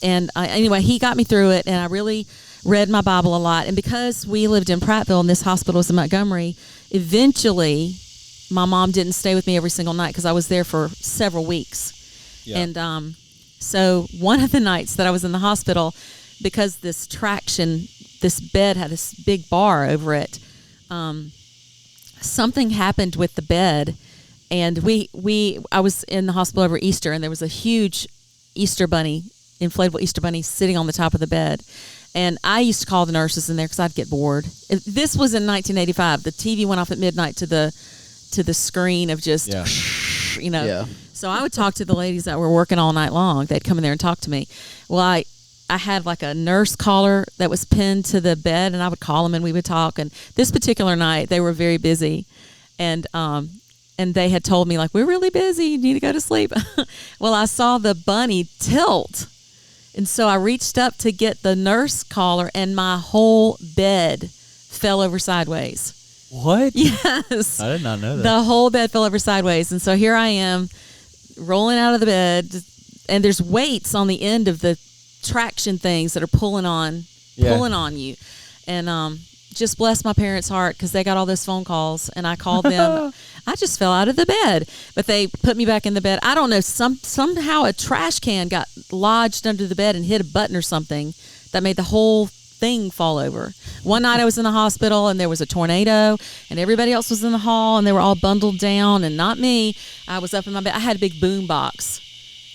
And anyway, he got me through it, and I really read my Bible a lot. And because we lived in Prattville and this hospital was in Montgomery, eventually my mom didn't stay with me every single night because I was there for several weeks. Yeah. And so one of the nights that I was in the hospital, because this bed had this big bar over it, something happened with the bed. And I was in the hospital over Easter, and there was a huge inflatable Easter bunny sitting on the top of the bed. And I used to call the nurses in there because I'd get bored. This was in 1985. The TV went off at midnight to the screen of just, Yeah. So I would talk to the ladies that were working all night long. They'd come in there and talk to me. Well, I had like a nurse collar that was pinned to the bed, and I would call them and we would talk. And this particular night, they were very busy. And they had told me, like, we're really busy. You need to go to sleep. Well, I saw the bunny tilt. And so I reached up to get the nurse collar, and my whole bed fell over sideways. What? Yes. I did not know that. The whole bed fell over sideways. And so here I am rolling out of the bed, and there's weights on the end of the traction things that are pulling on you. And just bless my parents' heart because they got all those phone calls, and I called them. I just fell out of the bed, but they put me back in the bed. I don't know. Somehow a trash can got lodged under the bed and hit a button or something that made the whole thing fall over. One night I was in the hospital and there was a tornado and everybody else was in the hall and they were all bundled down and not me. I was up in my bed. I had a big boom box,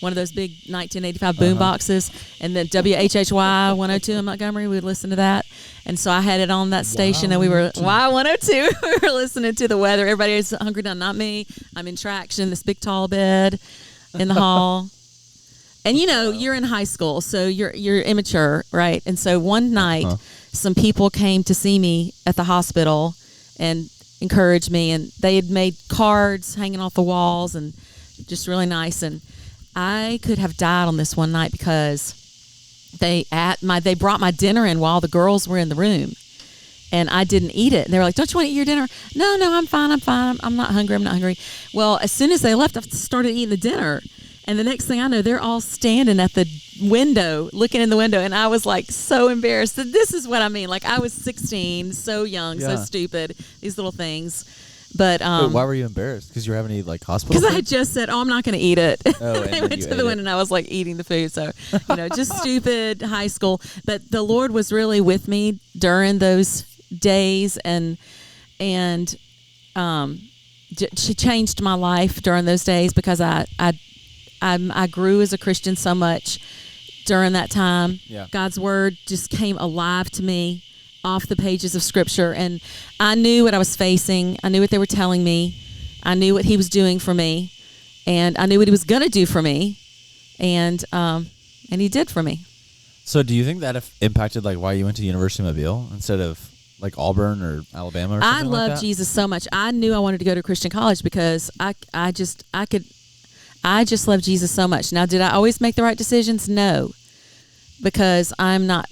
one of those big 1985 boom boxes, and then WHHY 102 in Montgomery. We would listen to that, and so I had it on that station, and we were Y102. We were listening to the weather. Everybody was hungry down, not me. I'm in traction, this big tall bed in the hall. And you're in high school, so you're immature, right? And so one night, some people came to see me at the hospital and encouraged me, and they had made cards hanging off the walls and just really nice. And I could have died on this one night because they brought my dinner in while the girls were in the room, and I didn't eat it. And they were like, "Don't you want to eat your dinner?" No, I'm fine. I'm not hungry. Well, as soon as they left, I started eating the dinner. And the next thing I know, they're all standing at the window, looking in the window. And I was like so embarrassed. This is what I mean. Like, I was 16, so young, so stupid, these little things. But wait, why were you embarrassed? Because you were having any hospital? Because I had just said, "Oh, I'm not going to eat it." Oh, and I went to the window and I was like eating the food. So, just stupid high school. But the Lord was really with me during those days, and she changed my life during those days because I grew as a Christian so much during that time. Yeah. God's word just came alive to me off the pages of Scripture, and I knew what I was facing. I knew what they were telling me. I knew what He was doing for me, and I knew what He was going to do for me, and He did for me. So, do you think that impacted why you went to the University of Mobile instead of Auburn or Alabama or something I love Jesus so much. I knew I wanted to go to Christian college because I just love Jesus so much. Now, did I always make the right decisions? No, because I'm not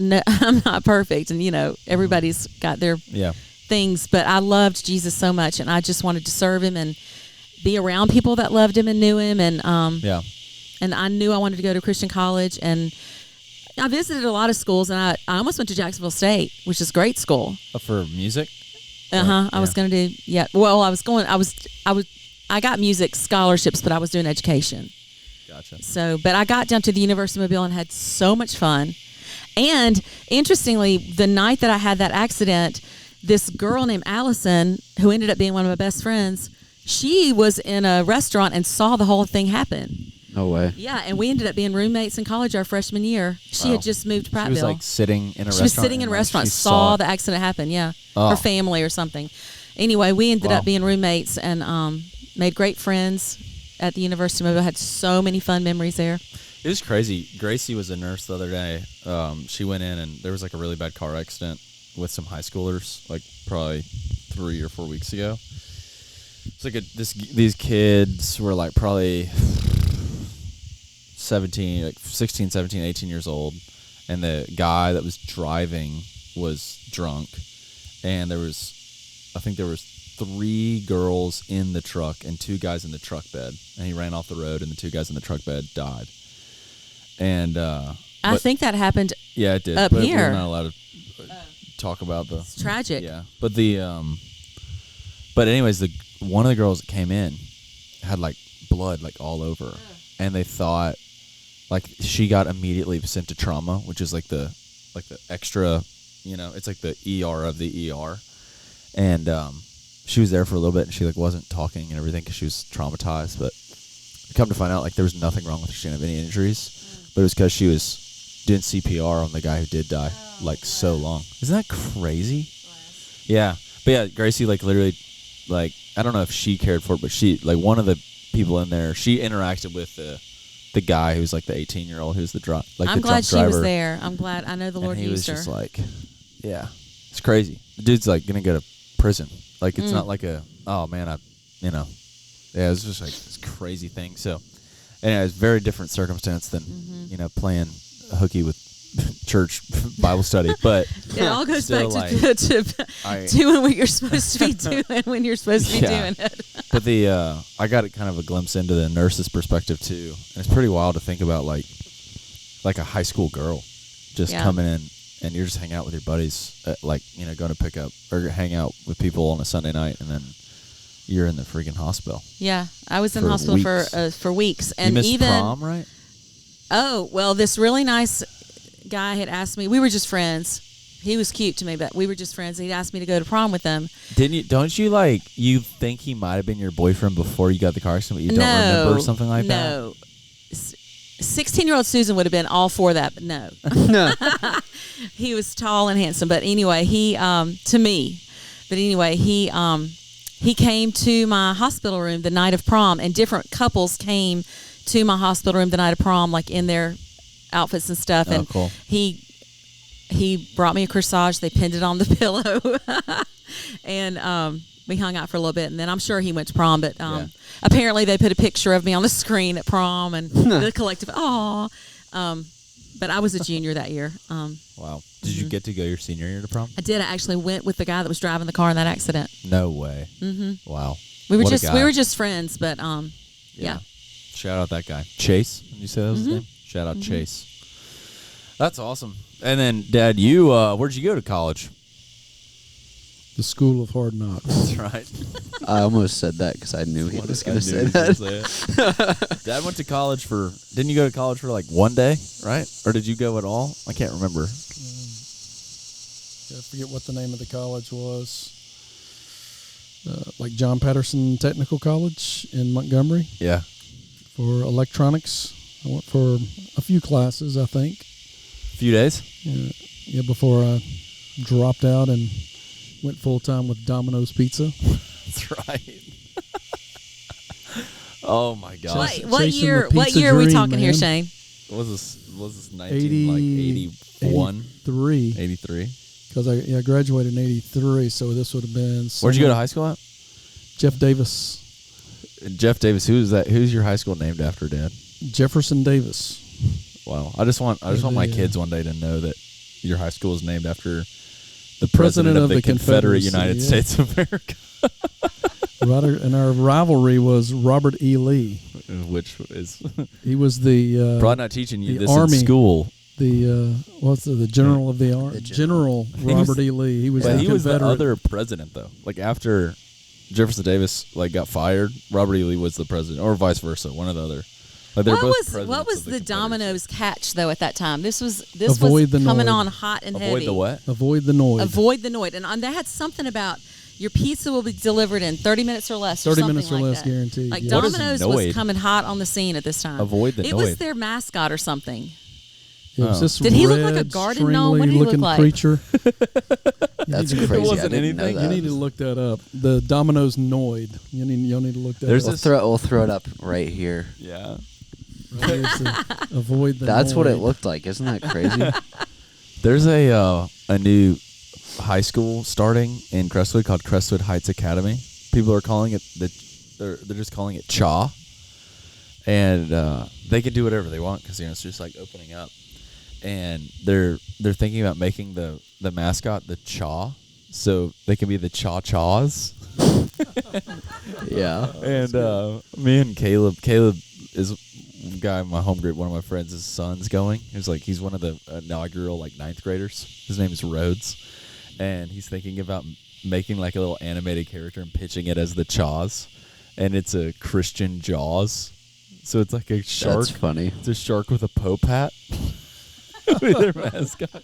perfect, and everybody's got their things. But I loved Jesus so much, and I just wanted to serve Him and be around people that loved Him and knew Him, and and I knew I wanted to go to Christian college, and I visited a lot of schools, and I almost went to Jacksonville State, which is a great school. For music? I was going to do Well, I got music scholarships, but I was doing education. Gotcha. So, but I got down to the University of Mobile and had so much fun. And interestingly, the night that I had that accident, this girl named Allison, who ended up being one of my best friends, she was in a restaurant and saw the whole thing happen. No way. Yeah, and we ended up being roommates in college our freshman year. She had just moved to Prattville. She was sitting in a restaurant. She was sitting in a restaurant, saw the accident happen, her family or something. Anyway, we ended up being roommates and made great friends at the University of Mobile. I had so many fun memories there. It was crazy. Gracie was a nurse the other day. She went in and there was a really bad car accident with some high schoolers, probably 3 or 4 weeks ago. It's these kids were probably 16, 17, 18 years old, and the guy that was driving was drunk, and there was 3 girls in the truck and 2 guys in the truck bed, and he ran off the road, and the 2 guys in the truck bed died. And I think that happened. Yeah, it did. Up but here, we're not allowed to talk about the. It's tragic. Yeah, but but anyways, one of the girls that came in had blood all over, and they thought she got immediately sent to trauma, which is the extra, it's the ER of the ER, and she was there for a little bit, and she wasn't talking and everything because she was traumatized. But come to find out, there was nothing wrong with her. She didn't have any injuries, but it was because she was doing CPR on the guy who did die so long. Isn't that crazy? Yeah, but yeah, Gracie literally I don't know if she cared for it, but she one of the people in there, she interacted with the guy who's the 18-year-old who's the drunk I'm glad she was there. I'm glad. I know the Lord used her. And he was just yeah, it's crazy. The dude's gonna go to prison. It's not oh man, yeah, it's just this crazy thing. So anyway, it's very different circumstance than playing hooky with church Bible study, but it all goes back to doing what you're supposed to be doing when you're supposed to be doing it. But I got kind of a glimpse into the nurse's perspective too, and it's pretty wild to think about a high school girl just coming in and you're just hanging out with your buddies, like going to pick up or hang out with people on a Sunday night, and then you're in the freaking hospital. Yeah, I was in For hospital weeks. for weeks, You and missed even prom, right? oh well, this really nice guy had asked me. We were just friends. He was cute to me, but we were just friends. He'd asked me to go to prom with him. Don't you you think he might have been your boyfriend before you got the car accident, but you don't remember something like that? No. 16-year-old Susan would have been all for that, but no. He was tall and handsome, but anyway, he came to my hospital room the night of prom, and different couples came to my hospital room the night of prom, like in their outfits and stuff. And cool. He brought me a corsage. They pinned it on the pillow, and we hung out for a little bit. And then I'm sure he went to prom, but apparently they put a picture of me on the screen at prom, and the collective. Aw, but I was a junior that year. Wow. Did you get to go your senior year to prom? I did. I actually went with the guy that was driving the car in that accident. No way. Mm-hmm. Wow. We were What a guy. we were just friends, but yeah. Shout out that guy. Chase. Did you say that was his name? Shout out Chase. That's awesome. And then, Dad, you where'd you go to college? The School of Hard Knocks. That's right. I almost said that because I knew he was going to say that. Dad went to college for. Didn't you go to college for like one day, right? Or did you go at all? I can't remember. I forget what the name of the college was. Like John Patterson Technical College in Montgomery Yeah. for electronics. I went for a few classes, I think. A few days. Yeah, before I dropped out and went full time with Domino's Pizza. That's right. Oh my gosh. What Chasing the year? What pizza year are we dream, talking here, man. Shane? Was this 81? 83? Because I graduated in 83, so this would have been. Where'd you go to high school at? Jeff Davis. Jeff Davis. Who's that? Who's your high school named after, Dad? Jefferson Davis. Wow. I just want my Yeah. kids one day to know that your high school is named after the President of the of the Confederate Confederacy, United yeah. States of America. And our rivalry was Robert E. Lee. Which is He was the probably not teaching you the this Army. in school. The general of the army. General Robert E. Lee. He was But the he was the Confederate. other president, though. Like after Jefferson Davis got fired, Robert E. Lee was the president, or vice versa, one or the other. Like they were both presidents What was of the Confederacy. Domino's catch though at that time? This was Avoid the coming Noid. on hot and heavy. Avoid the what? Avoid the noise. Avoid the Noid, and they had something about your pizza will be delivered in 30 minutes or less. 30 or minutes or something less like that. guaranteed, Like yeah. What is Domino's Noid? was coming hot on the scene at this time. Avoid the It was Noid. their mascot or something. It was this Did he look like a red, garden gnome? What did he look stringly-looking like? creature. That's You need to- crazy. wasn't I didn't know anything. that. You need to look that up. The Domino's Noid. You'll need to look that There's up. this- We'll throw it up right here. Yeah. Right, it's the avoid the That's what it Noid. looked like. Isn't that crazy? There's a new high school starting in Crestwood called Crestwood Heights Academy. People are calling it they're just calling it CHA, and they can do whatever they want because it's just like opening up, and they're thinking about making the mascot the Cha, so they can be the Cha Chas. Yeah. And me and Caleb is a guy in my home group, one of my friends' his son's going. He's one of the inaugural ninth graders. His name is Rhodes, and he's thinking about making like a little animated character and pitching it as the Chaz, and it's a Christian Jaws. So it's like a shark. That's funny. It's a shark with a Pope hat. With their mascot.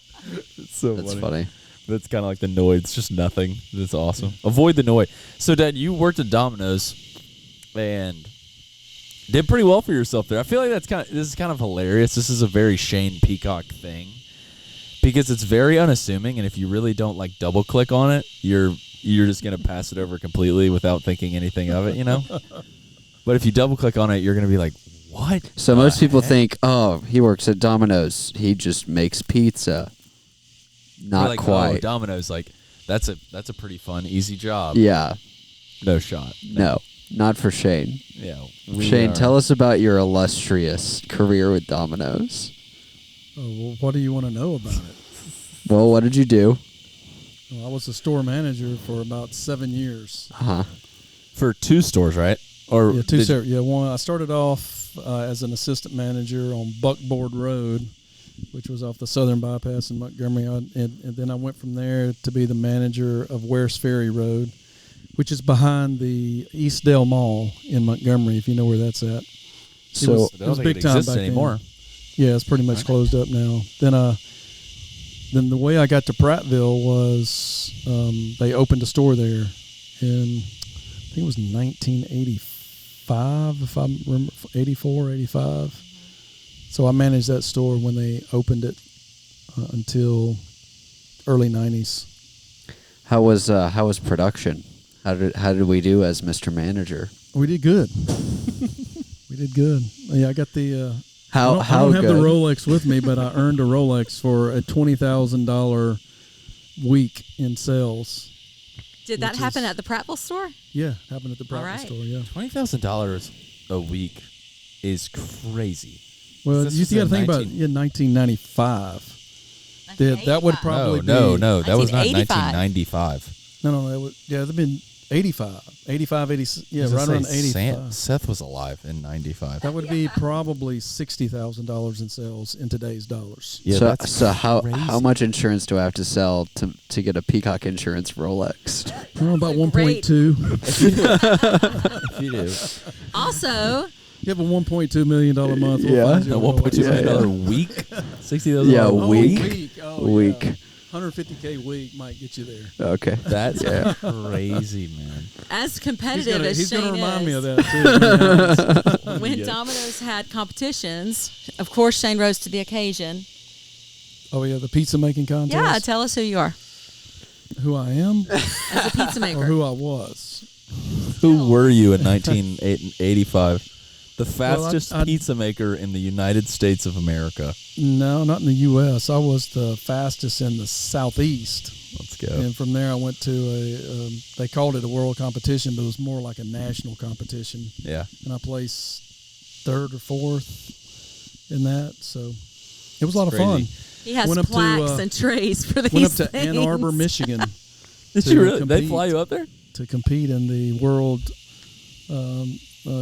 It's so That's funny. That's kind of like the Noid. It's just nothing. That's awesome. Avoid the Noid. So, Dad, you worked at Domino's and did pretty well for yourself there. I feel like this is kind of hilarious. This is a very Shane Peacock thing because it's very unassuming, and if you really don't double click on it, you're just gonna pass it over completely without thinking anything of it, But if you double click on it, you're gonna be like, what? So most people think, oh, he works at Domino's. He just makes pizza. Not Like, quite. Oh, Domino's, that's a pretty fun, easy job. Yeah. No shot. No, not for Shane. Yeah. Shane, tell us about your illustrious career with Domino's. Oh, well, what do you want to know about it? Well, what did you do? Well, I was a store manager for about 7 years. Uh-huh. For 2 stores, right? Or One. I started off as an assistant manager on Buckboard Road which was off the Southern Bypass in Montgomery. And then I went from there to be the manager of Wares Ferry Road, which is behind the Eastdale Mall in Montgomery, if you know where that's at. So I don't think it exists anymore. Yeah, it's pretty much closed up now. Then the way I got to Prattville was they opened a store there in, I think it was 1985, if I remember, 84, 85. So I managed that store when they opened it until early 90s. how was production? How did we do as Mr. Manager? We did good. We did good. Yeah, I got the. How I don't have good? the Rolex with me, but I earned a Rolex for a $20,000 week in sales. Did that Which happen is- at the Prattville store? Yeah, happened at the All Prattville right. store. Yeah. $20,000 a week is crazy. Well, This you was got to in think about 1995. That would probably No, be. that was not 1985. 1995. No, that would. Yeah, that'd been 85, 80. Yeah, I was right gonna around say, 85. Seth was alive in 95. That would be probably $60,000 in sales in today's dollars. Yeah, so that's how crazy. much insurance do I have to sell to get a Peacock Insurance Rolex? About Great. 1.2. If you do. Also, You have a $1.2 million a month. We'll Yeah. find you A a $1.2 Rolex. million dollar week? $60,000 Yeah, a week. week? Oh, Week. Yeah. $150K week might get you there. Okay. That's crazy, man. as competitive as He's Shane gonna remind is, me of that too. when Domino's had competitions, of course Shane rose to the occasion. Oh yeah, the pizza making contest. Yeah, tell us who you are Who I am as a pizza or maker. who I was. Who were you in 1985? The Well, fastest I- pizza maker in the United States of America. No, not in the U.S. I was the fastest in the Southeast. Let's go. And from there, I went to they called it a world competition, but it was more like a national competition. Yeah. And I placed third or fourth in that. So it was a lot of fun. Crazy. He has Went up to, plaques and trays for these Went up to things. Ann Arbor, Michigan Did to you really? They compete. fly you up there? to compete in the world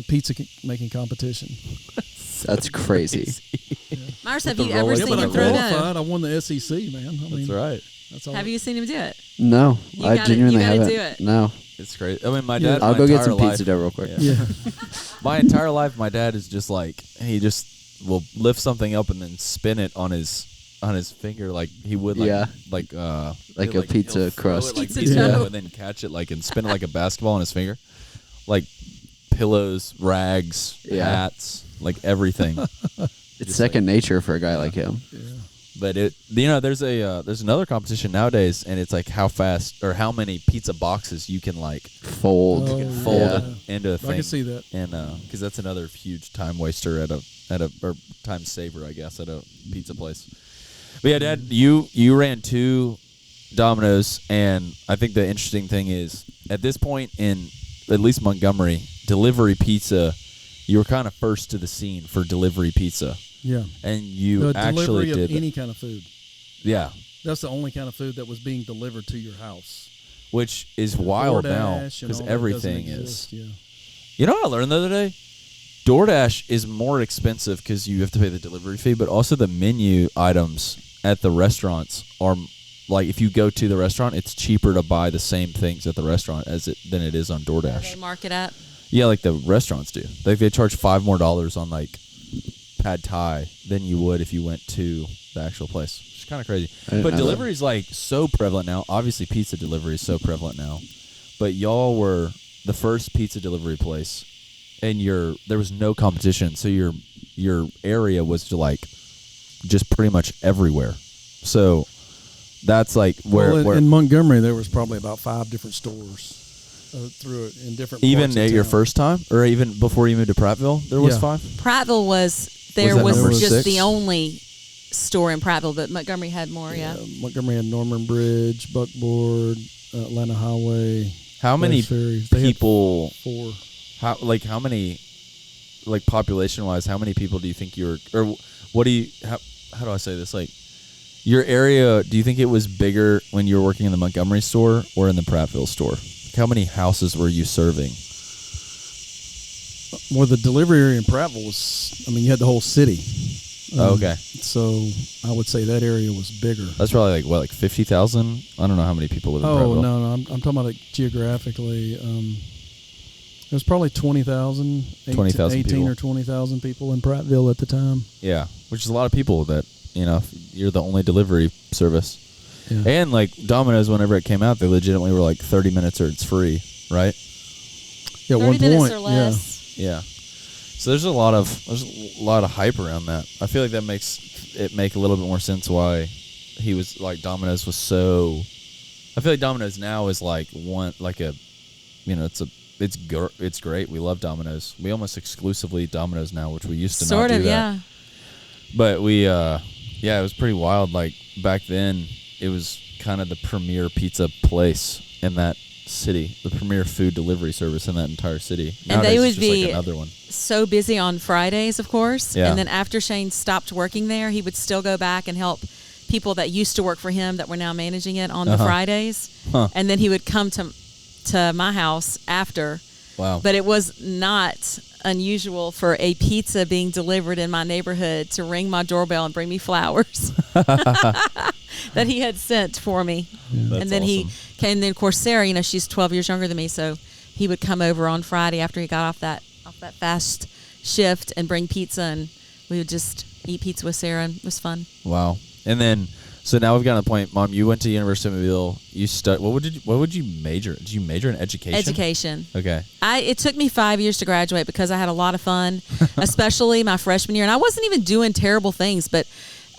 pizza making competition. That's crazy. Myers, have With you the ever Rolex. Yeah, seen but I him throw qualified. dough? I won the SEC, man. I mean, That's right. That's all. Have you seen him do it? No, You I gotta- genuinely you gotta haven't. do it. No, It's crazy. I mean, my Yeah. dad. I'll my go get entire some life- pizza dough real quick. Yeah. My entire life, my dad is just like he just will lift something up and then spin it on his finger like he would like Yeah. like Like he'll, a pizza he'll throw crust. it like Pizza pizza dough. dough and then catch it like and spin it like a basketball on his finger, like pillows, rags, Yeah. hats, like everything. It's Just second nature for a guy like him. But there's another competition nowadays, and it's like how fast or how many pizza boxes you can like Fold. fold Yeah. into a thing. I can see that. And because that's another huge time waster at a or time saver, I guess, at a pizza place. But yeah, Dad, you ran 2 Domino's, and I think the interesting thing is at this point in at least Montgomery, delivery pizza, you were kind of first to the scene for delivery pizza, Yeah. and you The actually delivery did of any kind of food. yeah, That's the only kind of food that was being delivered to your house. which is wild now DoorDash and because all that everything doesn't is. exist, Yeah. You know what I learned the other day? DoorDash is more expensive because you have to pay the delivery fee, but also the menu items at the restaurants are like if you go to the restaurant, it's cheaper to buy the same things at the restaurant than it is on They DoorDash. mark it up. Yeah, like the restaurants do. Like they charge $5 more on like pad thai than you would if you went to the actual place. It's kind of crazy. I didn't But know that. delivery is like so prevalent now. Obviously, pizza delivery is so prevalent now. But y'all were the first pizza delivery place, and there was no competition. So your area was like just pretty much everywhere. So that's like where in Montgomery, there was probably about 5 different stores through it in different even parts of at your town. first time, or even before you moved to Prattville, there was Yeah. 5. Prattville was that number just 6? the only store in Prattville, but Montgomery had more. Yeah. Montgomery had Norman Bridge, Buckboard, Atlanta Highway. How many West Ferry. They had people? 4. How many, like population wise? How many people do you think or what do you? How do I say this? Like your area. Do you think it was bigger when you were working in the Montgomery store or in the Prattville store? How many houses were you serving? Well, the delivery area in Prattville was, I mean, you had the whole city. Okay. So I would say that area was bigger. That's probably like, what, like 50,000? I don't know how many people live in Oh, Prattville. no. I'm talking about like geographically. It was probably 20,000, 20,000 18 people. or 20,000 people in Prattville at the time. Yeah, which is a lot of people that, you're the only delivery service. Yeah. And like Domino's, whenever it came out, they legitimately were like 30 minutes or it's free, right? Yeah, 30 one minutes point. or less. Yeah. So there's a lot of hype around that. I feel like that makes it make a little bit more sense why he was like Domino's was so. I feel like Domino's now is like it's great. We love Domino's. We almost exclusively eat Domino's now, which we used to Sort not of, do that. yeah. But we, it was pretty wild. Like back then, it was kind of the premier pizza place in that city, the premier food delivery service in that entire city. And Nowadays, they would it's just be like another one. so busy on Fridays, of course. Yeah. And then after Shane stopped working there, he would still go back and help people that used to work for him that were now managing it on the Fridays. Huh. And then he would come to my house after. Wow. But it was not unusual for a pizza being delivered in my neighborhood to ring my doorbell and bring me flowers that he had sent for me. That's and then awesome. he came. And then, of course, Sarah, she's 12 years younger than me, so he would come over on Friday after he got off that fast shift and bring pizza, and we would just eat pizza with Sarah, and it was fun. Wow. And then, so now we've gotten to the point, Mom, you went to University of Mobile. You what would you major? Did you major in education? Education. Okay. It took me 5 years to graduate because I had a lot of fun, especially my freshman year. And I wasn't even doing terrible things, but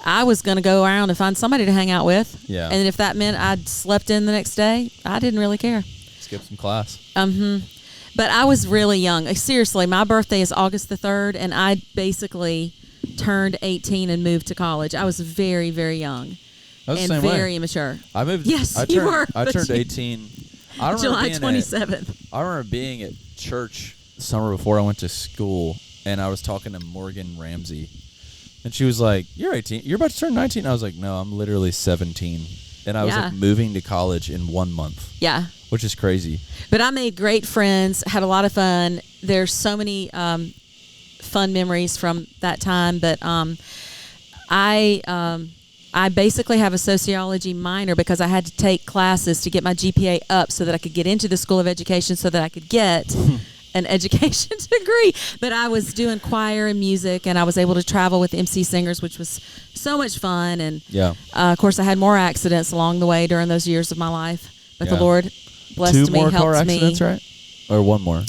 I was going to go around and find somebody to hang out with. Yeah. And if that meant I'd slept in the next day, I didn't really care. Skip some class. But I was really young. Seriously, my birthday is August the 3rd, and I basically turned 18 and moved to college. I was very, very young. I was And the same very way. immature. I moved. Yes, I you turned, were, I but turned you- 18. I remember July being 27th. I remember being at church the summer before I went to school, and I was talking to Morgan Ramsey, and she was like, "You're 18. You're about to turn 19." I was like, "No, I'm literally 17," and I was Yeah. like moving to college in 1 month, Yeah. which is crazy. But I made great friends, had a lot of fun. There's so many fun memories from that time. But I basically have a sociology minor because I had to take classes to get my GPA up so that I could get into the School of Education so that I could get an education degree. But I was doing choir and music, and I was able to travel with MC Singers, which was so much fun. And, Yeah. of course, I had more accidents along the way during those years of my life. But Yeah. the Lord blessed 2 me, more car helped accidents, me. right? Or 1 more?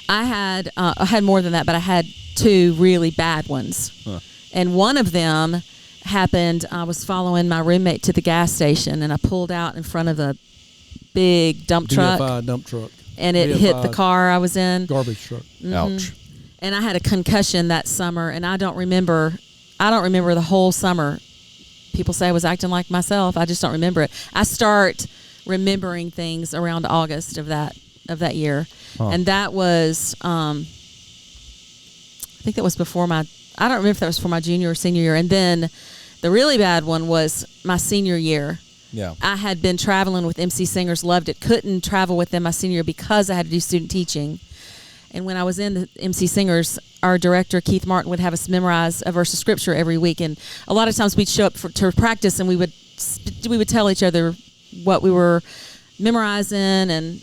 I had more than that, but I had 2 really bad ones. Huh. And one of them happened, I was following my roommate to the gas station, and I pulled out in front of a big dump truck, DFI dump truck. and it hit the car I was in. Garbage truck. Ouch. And I had a concussion that summer, and I don't remember the whole summer. People say I was acting like myself. I just don't remember it. I start remembering things around August of that year. Huh. And that was I think that was before I don't remember if that was for my junior or senior year. And then the really bad one was my senior year. Yeah. I had been traveling with MC Singers, loved it, couldn't travel with them my senior year because I had to do student teaching. And when I was in the MC Singers, our director, Keith Martin, would have us memorize a verse of scripture every week. And a lot of times we'd show up to practice, and we would tell each other what we were memorizing. And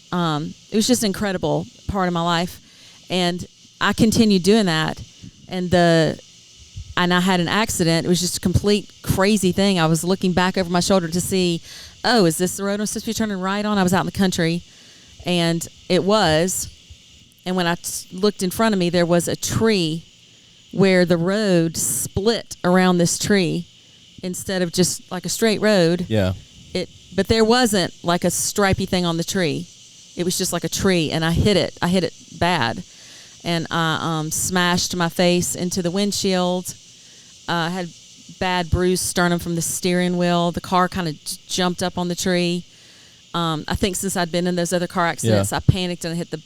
it was just an incredible part of my life. And I continued doing that. And I had an accident. It was just a complete crazy thing. I was looking back over my shoulder to see, oh, is this the road I'm supposed to be turning right on? I was out in the country, and it was. And when I looked in front of me, there was a tree where the road split around this tree instead of just like a straight road. Yeah. But there wasn't like a stripy thing on the tree. It was just like a tree, and I hit it. I hit it bad, and I smashed my face into the windshield. I had bad bruised sternum from the steering wheel. The car kind of jumped up on the tree. I think since I'd been in those other car accidents, I panicked and I hit the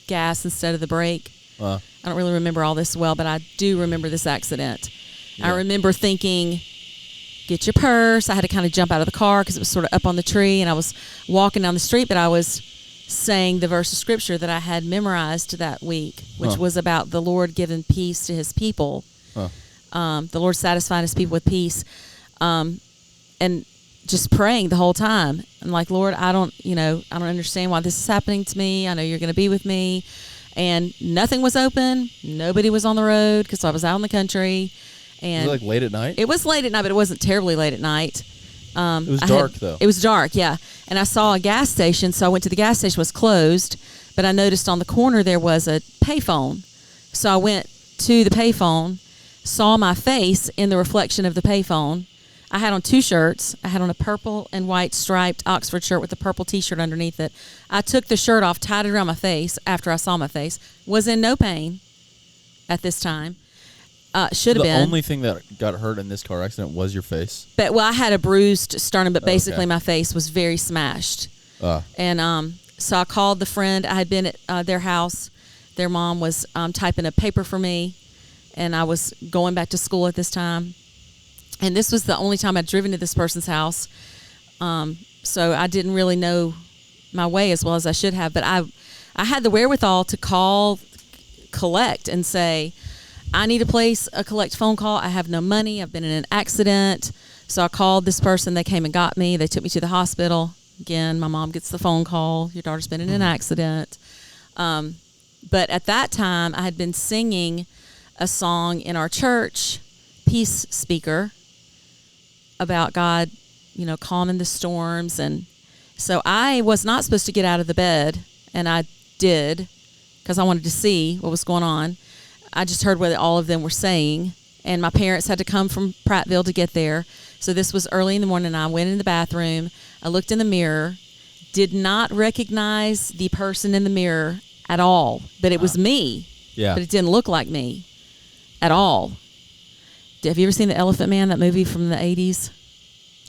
gas instead of the brake. I don't really remember all this well, but I do remember this accident. Yeah. I remember thinking, get your purse. I had to kind of jump out of the car because it was sort of up on the tree, and I was walking down the street, but I was saying the verse of scripture that I had memorized that week, which was about the Lord giving peace to his people. the Lord satisfying His people with peace, and just praying the whole time. I'm like, Lord, I don't understand why this is happening to me. I know You're going to be with me. And nothing was open. Nobody was on the road because I was out in the country. And Was it like late at night? it was late at night, but it wasn't terribly late at night. It was dark, though. It was dark, yeah. And I saw a gas station, so I went to the gas station. It was closed, but I noticed on the corner there was a payphone. So I went to the payphone, saw my face in the reflection of the payphone. I had on 2 shirts. I had on a purple and white striped Oxford shirt with a purple T-shirt underneath it. I took the shirt off, tied it around my face after I saw my face. Was in no pain at this time. Should have been. The only thing that got hurt in this car accident was your face? But I had a bruised sternum, but basically okay. my face was very smashed. And so I called the friend. I had been at their house. Their mom was typing a paper for me, and I was going back to school at this time. And this was the only time I'd driven to this person's house. So I didn't really know my way as well as I should have. But I had the wherewithal to call collect and say, I need to place a collect phone call. I have no money. I've been in an accident. So I called this person. They came and got me. They took me to the hospital. Again, my mom gets the phone call. Your daughter's been in an accident. But at that time, I had been singing a song in our church, Peace Speaker, about God, calming the storms. And so I was not supposed to get out of the bed, and I did because I wanted to see what was going on. I just heard what all of them were saying, and my parents had to come from Prattville to get there. So this was early in the morning. I went in the bathroom. I looked in the mirror, did not recognize the person in the mirror at all, but it was me. Yeah. But it didn't look like me at all. Have you ever seen The Elephant Man, that movie from the 80s?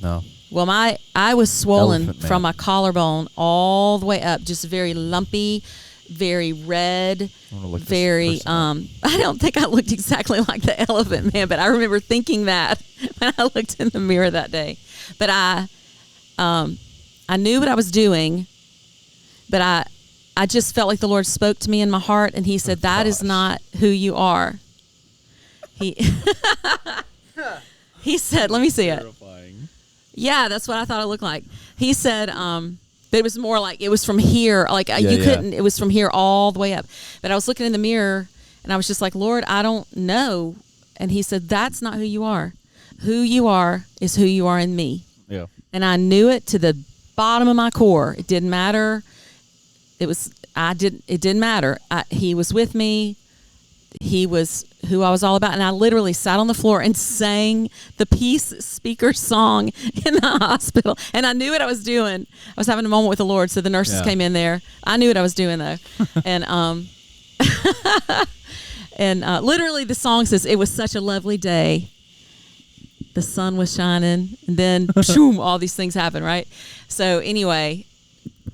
No. Well, I was swollen Elephant Man. from my collarbone all the way up, just very lumpy, very red, very I don't think I looked exactly like the Elephant Man, but I remember thinking that when I looked in the mirror that day. But I knew what I was doing, but I just felt like the Lord spoke to me in my heart, and He said, that is not who you are. He said, let me see it. Yeah, that's what I thought it looked like. He said, but it was more like it was from here. Like couldn't, it was from here all the way up. But I was looking in the mirror, and I was just like, Lord, I don't know. And He said, that's not who you are. Who you are is who you are in me. Yeah. And I knew it to the bottom of my core. It didn't matter. It didn't matter. He was with me. He was who I was all about. And I literally sat on the floor and sang the Peace Speaker song in the hospital. And I knew what I was doing. I was having a moment with the Lord. So the nurses came in there. I knew what I was doing, though. And and literally the song says, it was such a lovely day. The sun was shining. And then, boom, all these things happened, right? So anyway,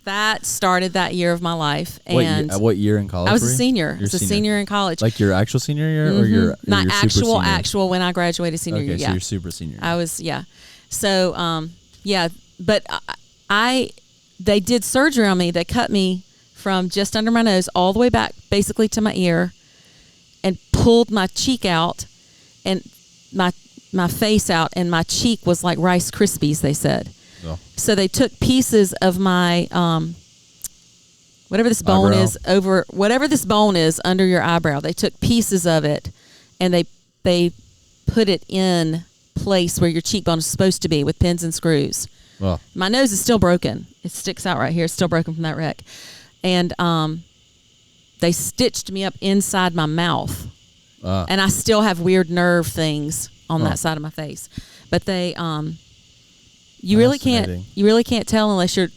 that started that year of my life. And what year in college? I was a were you? senior. I was a senior in college. Like your actual senior year, or your my your super senior? actual when I graduated senior year. Okay, so you're super senior. I was So but they did surgery on me. They cut me from just under my nose all the way back, basically to my ear, and pulled my cheek out, and my face out, and my cheek was like Rice Krispies, they said. Oh. So they took pieces of my whatever this bone eyebrow. is whatever this bone is under your eyebrow. They took pieces of it, and they put it in place where your cheekbone is supposed to be with pins and screws. Oh. My nose is still broken. It sticks out right here. It's still broken from that wreck. And they stitched me up inside my mouth. And I still have weird nerve things on that side of my face. But they you really can't tell unless you're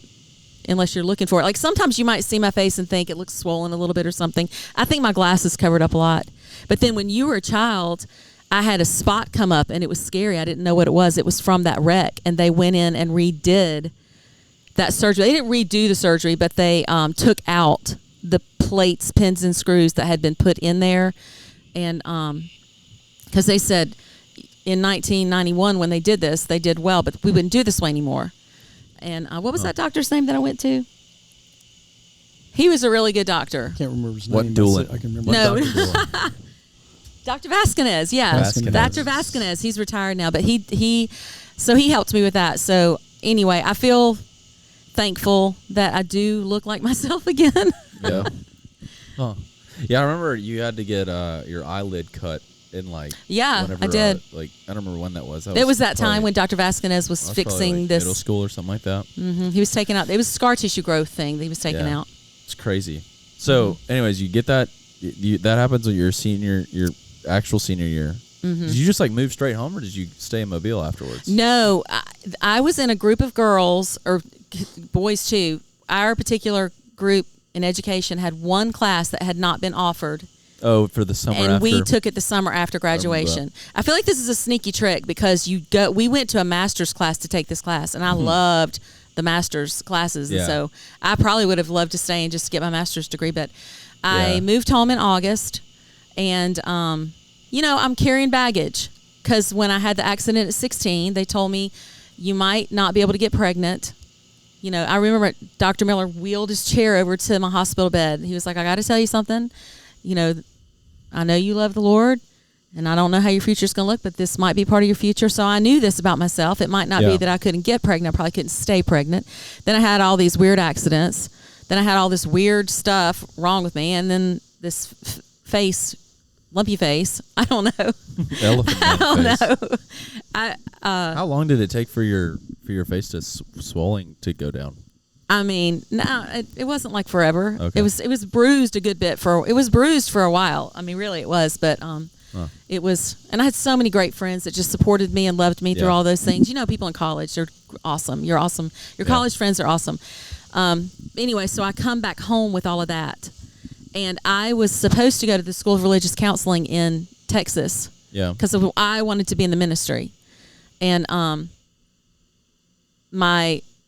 looking for it. Like sometimes you might see my face and think it looks swollen a little bit or something. I think my glasses covered up a lot. But then when you were a child, I had a spot come up, and it was scary. I didn't know what it was. It was from that wreck, and they went in and redid that surgery. They didn't redo the surgery, but they took out the plates, pins, and screws that had been put in there. And because they said in 1991 when they did this, they did well, but we wouldn't do this way anymore. And what was that doctor's name that I went to? He was a really good doctor. I can't remember his What name. Doolin? I can remember. No. Dr. Vasquez, yeah. Vasquez. Dr. Vasquez, he's retired now, but he helped me with that. So anyway, I feel thankful that I do look like myself again. Yeah. Huh. Yeah, I remember you had to get your eyelid cut in Yeah, whenever, I did. I don't remember when that was. It was that time when Dr. Vasquez was fixing this middle school or something like that. Mm-hmm. He was taking out. It was scar tissue growth thing that he was taking out. It's crazy. So, anyways, you get that. That happens when your actual senior year. Mm-hmm. Did you just move straight home, or did you stay in Mobile afterwards? No, I was in a group of girls or boys too. Our particular group in education had one class that had not been offered. Oh, for the summer and after? we took it the summer after graduation. I feel like this is a sneaky trick because we went to a master's class to take this class, and I loved the master's classes. Yeah. And so I probably would have loved to stay and just get my master's degree, but I moved home in August, and I'm carrying baggage because when I had the accident at 16, they told me you might not be able to get pregnant. I remember Dr. Miller wheeled his chair over to my hospital bed. He was like, I got to tell you something. I know you love the Lord, and I don't know how your future's going to look, but this might be part of your future. So I knew this about myself. It might not be that I couldn't get pregnant. I probably couldn't stay pregnant. Then I had all these weird accidents. Then I had all this weird stuff wrong with me. And then this lumpy face. I don't know. Elephant I don't face. know. How long did it take for your face to swelling to go down? I mean, no, it wasn't like forever. Okay. It was bruised a good bit it was bruised for a while. I mean, really it was, but it was, and I had so many great friends that just supported me and loved me through all those things. People in college, they're awesome. You're awesome. Your college friends are awesome. Anyway, so I come back home with all of that, and I was supposed to go to the School of Religious Counseling in Texas. Yeah. Because I wanted to be in the ministry, and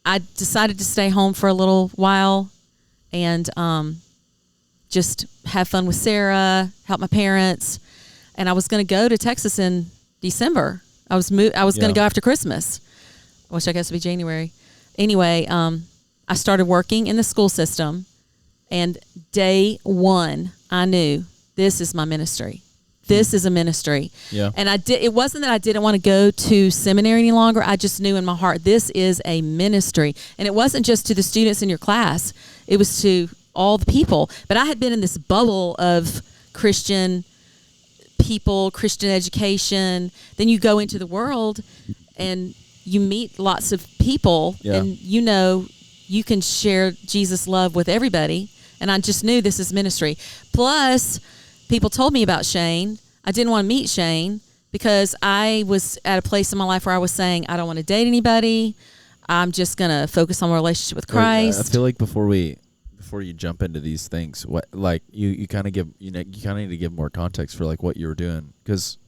I decided to stay home for a little while and just have fun with Sarah, help my parents. And I was going to go to Texas in December. I was going to go after Christmas, which I guess would be January. Anyway, I started working in the school system, and day one, I knew this is my ministry. This is a ministry. Yeah. And it wasn't that I didn't want to go to seminary any longer. I just knew in my heart, this is a ministry. And it wasn't just to the students in your class. It was to all the people. But I had been in this bubble of Christian people, Christian education. Then you go into the world and you meet lots of people, and you can share Jesus' love with everybody. And I just knew this is ministry. Plus, people told me about Shane. I didn't want to meet Shane because I was at a place in my life where I was saying, I don't want to date anybody. I'm just going to focus on my relationship with Christ. I feel like before you jump into these things, what you kind of give you kind of need to give more context for what you were doing, because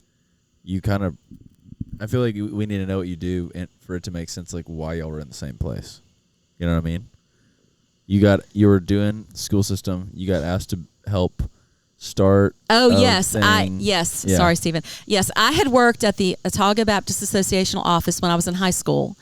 I feel like we need to know what you do and for it to make sense why y'all were in the same place. You know what I mean? You were doing school system. You got asked to help start. Oh yes, thing. Sorry, Stephen. Yes, I had worked at the Autauga Baptist Association office when I was in high school,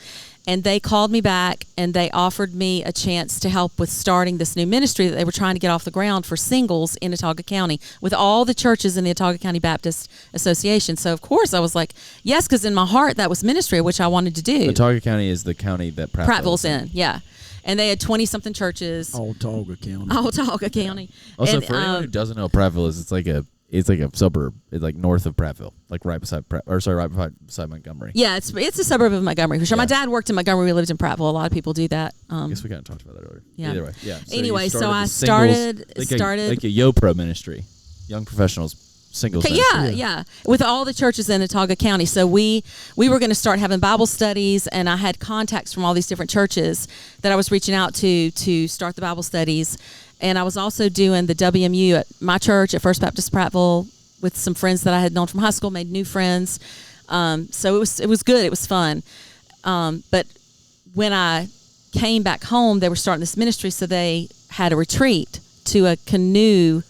and they called me back and they offered me a chance to help with starting this new ministry that they were trying to get off the ground for singles in Autauga County with all the churches in the Autauga County Baptist Association. So of course I was like, yes, because in my heart that was ministry, which I wanted to do. Autauga County is the county that Prattville's in. Yeah. And they had 20-something churches. Autauga County. Autauga County. Also, and, for anyone who doesn't know, Prattville is it's like a suburb. It's north of Prattville, right beside Montgomery. Yeah, it's a suburb of Montgomery for sure. Yeah. My dad worked in Montgomery. We lived in Prattville. A lot of people do that. I guess we kind of talked about that earlier. Yeah. Either way, yeah. Anyway, so I the started like a YoPro ministry, young professionals. Singles. Yeah, with all the churches in Autauga County. So we were going to start having Bible studies, and I had contacts from all these different churches that I was reaching out to start the Bible studies. And I was also doing the WMU at my church at First Baptist Prattville with some friends that I had known from high school, made new friends. So it was good. It was fun. But when I came back home, they were starting this ministry, so they had a retreat to a canoe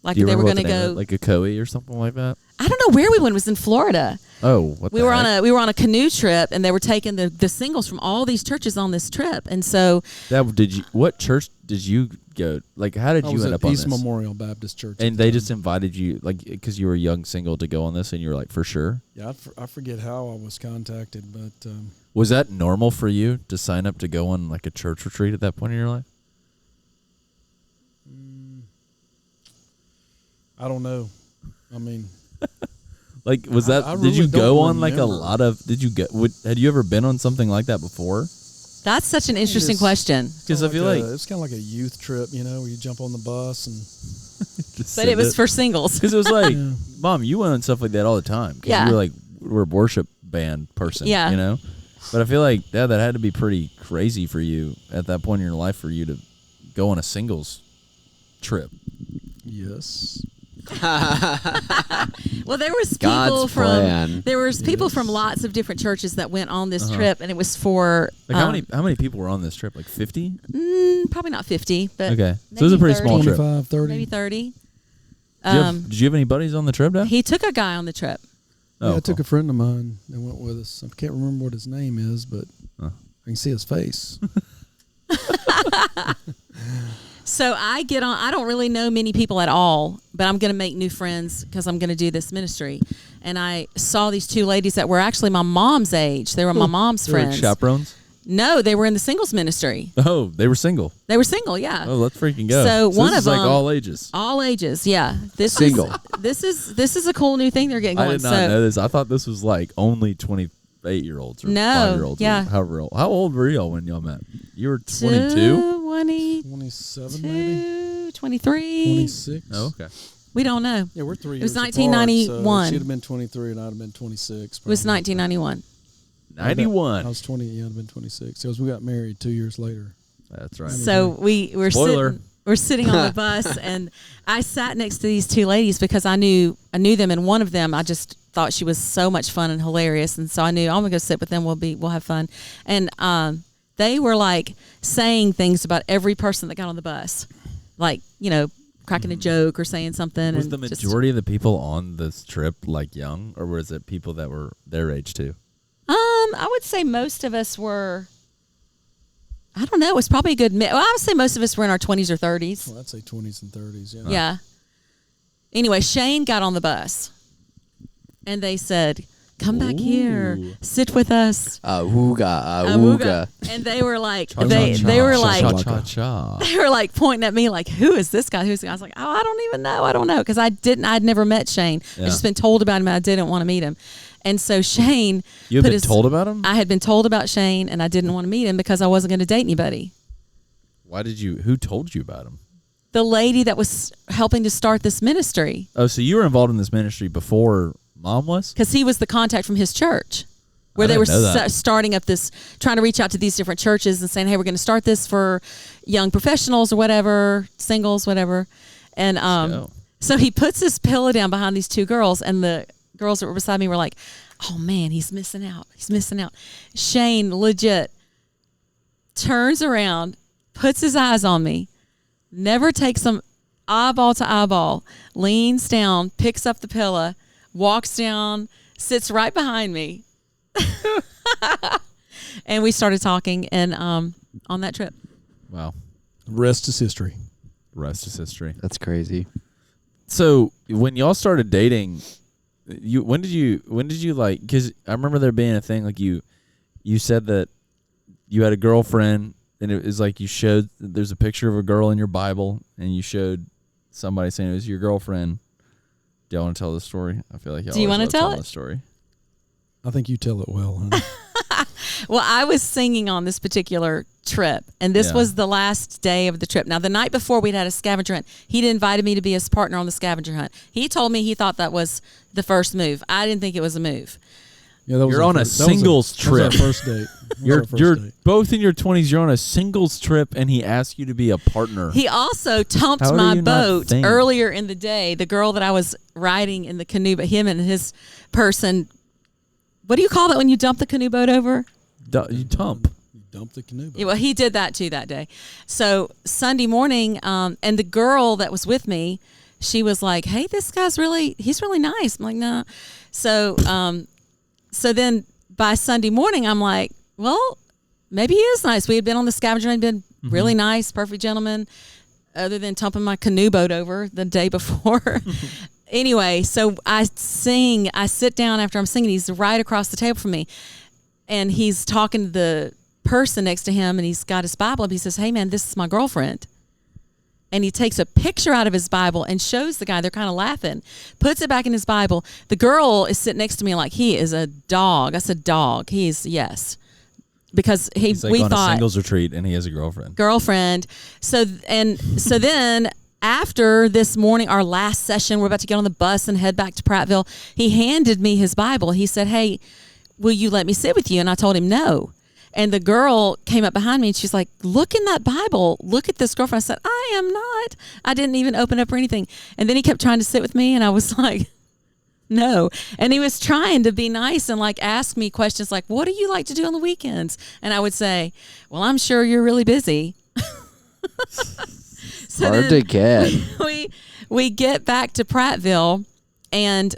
Like Do you they were remember going to what the name go. of it? Like a Coe or something like that? I don't know where we went. It was in Florida. Oh, what We were on a canoe trip, and they were taking the singles from all these churches on this trip, and so What church did you go? Like, how did I you was end at up on East this? Memorial Baptist Church. And at the they time. just invited you, like, because you were a young single, to go on this, and you were like, for sure. Yeah, I forget how I was contacted, but Was that normal for you to sign up to go on like a church retreat at that point in your life? I don't know. I mean, Like, was that? I did really you go don't on like a remember. lot of? Did you get? Had you ever been on something like that before? that's such an interesting Yes. question. Because I feel like it's kind of like a youth trip, where you jump on the bus and But it was for singles. because it was like, Yeah. Mom, you went on stuff like that all the time. 'Cause Yeah. you were like, we're a worship band person. Yeah. you know. But I feel like that had to be pretty crazy for you at that point in your life for you to go on a singles trip. yes. Well, there was God's people plan. from lots of different churches that went on this trip, and it was for Like how many people were on this trip? Like 50? probably not 50, but Okay, so it was a maybe pretty 30, small trip. 25, 30. maybe 30. Did you have any buddies on the trip, Dad? He took a guy on the trip. I took a friend of mine that went with us. I can't remember what his name is, but Huh. I can see his face. So I get on. I don't really know many people at all, but I'm going to make new friends because I'm going to do this ministry. And I saw these two ladies that were actually my mom's age. They were my mom's They were like friends. chaperones. No, they were in the singles ministry. Oh, they were single. They were single, yeah. Oh, let's freaking go. So one this of is like them- all ages. All ages, yeah. Single. This is a cool new thing they're getting going. I did not know this. I thought this was like only 28-year-olds or No, 5-year-olds. yeah. Or however old. How old were y'all when y'all met? You were 22? 22, 27, maybe? 23. 26. Oh, okay. We don't know. Yeah, we're 3 It was years 1991. apart, so she'd have been 23 and I'd have been 26. It was probably. 1991. 91. I was 20. Yeah, I'd have been 26. Because we got married 2 years later. That's right. So we're Spoiler. sitting on the bus, and I sat next to these two ladies because I knew them, and one of them I just thought she was so much fun and hilarious, and so I knew I'm gonna go sit with them. We'll have fun, and they were like saying things about every person that got on the bus, like cracking a joke or saying something. Was and the just- majority of the people on this trip like young, or was it people that were their age too? I would say most of us were. I don't know. It was probably a good. Well, I would say most of us were in our 20s or 30s. Well, I'd say 20s and 30s. Yeah. Yeah. Anyway, Shane got on the bus, and they said, "Come back here, sit with us." Awooga. And they were like, Cha-cha-cha. they were Cha-cha-cha. like, Cha-cha-cha. they were like pointing at me like, "Who is this guy? Who's the guy?" I was like, "Oh, I don't even know. I don't know," because I'd never met Shane. Yeah. I'd just been told about him, and I didn't want to meet him. And so Shane, You had put been told about him? I had been told about Shane, and I didn't want to meet him because I wasn't going to date anybody. Why did you? Who told you about him? The lady that was helping to start this ministry, Oh, so you were involved in this ministry before Mom was? because he was the contact from his church, where I they were didn't know that. starting up this, trying to reach out to these different churches and saying, "Hey, we're going to start this for young professionals or whatever, singles, whatever." And go. so he puts his pillow down behind these two girls, and the girls that were beside me were like, "Oh man, he's missing out. He's missing out." Shane legit turns around, puts his eyes on me, never takes them eyeball to eyeball, leans down, picks up the pillow, walks down, sits right behind me. And we started talking and on that trip. Wow. Rest is history. Rest is history. That's crazy. So when y'all started dating, when did you like? Because I remember there being a thing like you said that you had a girlfriend, and it was like you showed there's a picture of a girl in your Bible, and you showed somebody saying it was your girlfriend. Do y'all want to tell the story? I feel like y'all. Do you want wanna to tell it? the story? I think you tell it well, honey. Well, I was singing on this particular trip, and this Yeah. was the last day of the trip. Now, the night before we'd had a scavenger hunt, he'd invited me to be his partner on the scavenger hunt. He told me he thought that was the first move. I didn't think it was a move. Yeah, that was You're our on a first- that was singles that was our trip. first date. That was You're our first you're date. both in your 20s. You're on a singles trip, and he asked you to be a partner. He also tumped How do my you not boat think? earlier in the day. The girl that I was riding in the canoe, but him and his person. What do you call that when you dump the canoe boat over? You tump. You dumped the canoe. Yeah, well, he did that too that day. So Sunday morning, and the girl that was with me, she was like, "Hey, this guy's he's really nice." I'm like, "No." So then by Sunday morning, I'm like, "Well, maybe he is nice." We had been on the scavenger hunt, been really nice, perfect gentleman, other than tumping my canoe boat over the day before. Anyway, so I sit down after I'm singing. He's right across the table from me, and he's talking to the person next to him, and he's got his Bible up. He says, "Hey, man, this is my girlfriend." And he takes a picture out of his Bible and shows the guy. They're kind of laughing. Puts it back in his Bible. The girl is sitting next to me like, he is a dog. I said, "Dog." He's, yes. Because He's like we on thought a singles retreat, and he has a girlfriend. So then after this morning, our last session, we're about to get on the bus and head back to Prattville. He handed me his Bible. He said, "Hey, will you let me sit with you?" And I told him no. And the girl came up behind me and she's like, "Look in that Bible. Look at this girlfriend." I said, "I am not. I didn't even open up or anything." And then he kept trying to sit with me, and I was like, "No." And he was trying to be nice and like ask me questions like, "What do you like to do on the weekends?" And I would say, "Well, I'm sure you're really busy." So Hard to get. We get back to Prattville, and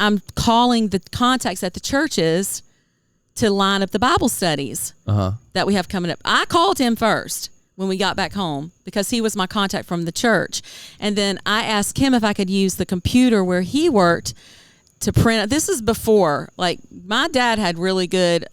I'm calling the contacts at the churches to line up the Bible studies that we have coming up. I called him first when we got back home because he was my contact from the church. And then I asked him if I could use the computer where he worked to print. This is before, like, my dad had really good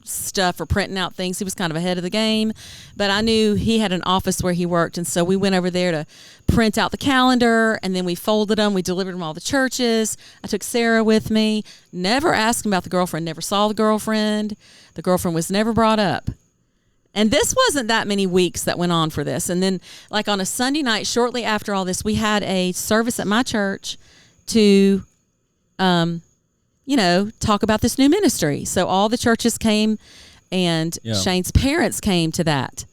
stuff for printing out things. He was kind of ahead of the game, but I knew he had an office where he worked, and so we went over there to print out the calendar, and then we folded them. We delivered them all the churches. I took Sarah with me. Never asked him about the girlfriend. Never saw the girlfriend. The girlfriend was never brought up. And this wasn't that many weeks that went on for this. And then, like, on a Sunday night, shortly after all this, we had a service at my church to, talk about this new ministry. So all the churches came, and Shane's parents came to that.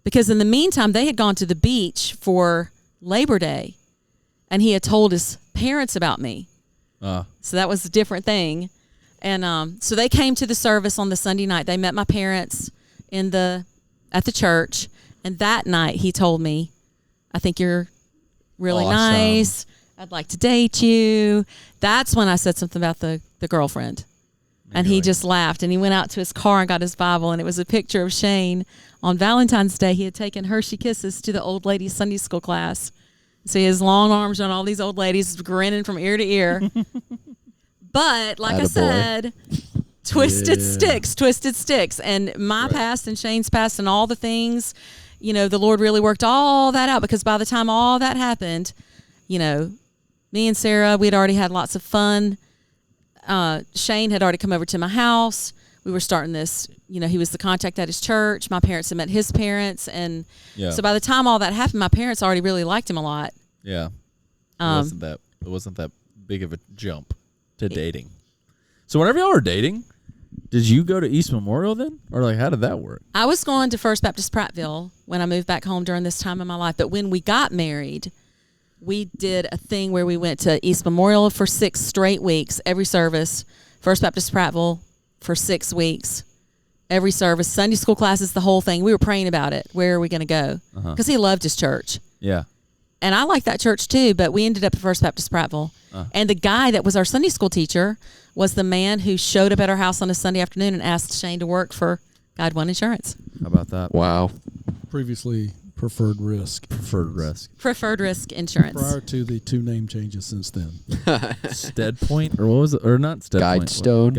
Because in the meantime, they had gone to the beach for Labor Day, and he had told his parents about me. So that was a different thing. And so they came to the service on the Sunday night. They met my parents at the church, and that night he told me, "I think you're really nice. I'd like to date you." That's when I said something about the girlfriend. And he just laughed, and he went out to his car and got his Bible, and it was a picture of Shane. On Valentine's Day, he had taken Hershey Kisses to the old ladies' Sunday school class. So he has long arms on all these old ladies, grinning from ear to ear. But like I said, twisted sticks. And my past and Shane's past and all the things, the Lord really worked all that out, because by the time all that happened, me and Sarah, we had already had lots of fun. Shane had already come over to my house. We were starting this, he was the contact at his church. My parents had met his parents. And so by the time all that happened, my parents already really liked him a lot. Yeah. It wasn't that big of a jump to dating. So whenever y'all were dating, did you go to East Memorial then? Or like, how did that work? I was going to First Baptist Prattville when I moved back home during this time in my life. But when we got married, we did a thing where we went to East Memorial for 6 straight weeks, every service. First Baptist Prattville for 6 weeks, every service. Sunday school classes, the whole thing. We were praying about it. Where are we going to go? Because he loved his church. Yeah. And I liked that church too, but we ended up at First Baptist Prattville. And the guy that was our Sunday school teacher was the man who showed up at our house on a Sunday afternoon and asked Shane to work for Guide One Insurance. How about that? Wow. Previously Preferred Risk. Preferred Risk Insurance. Prior to the 2 name changes since then. Stead Point, or what was it? Or not Stead Point. Guidestone.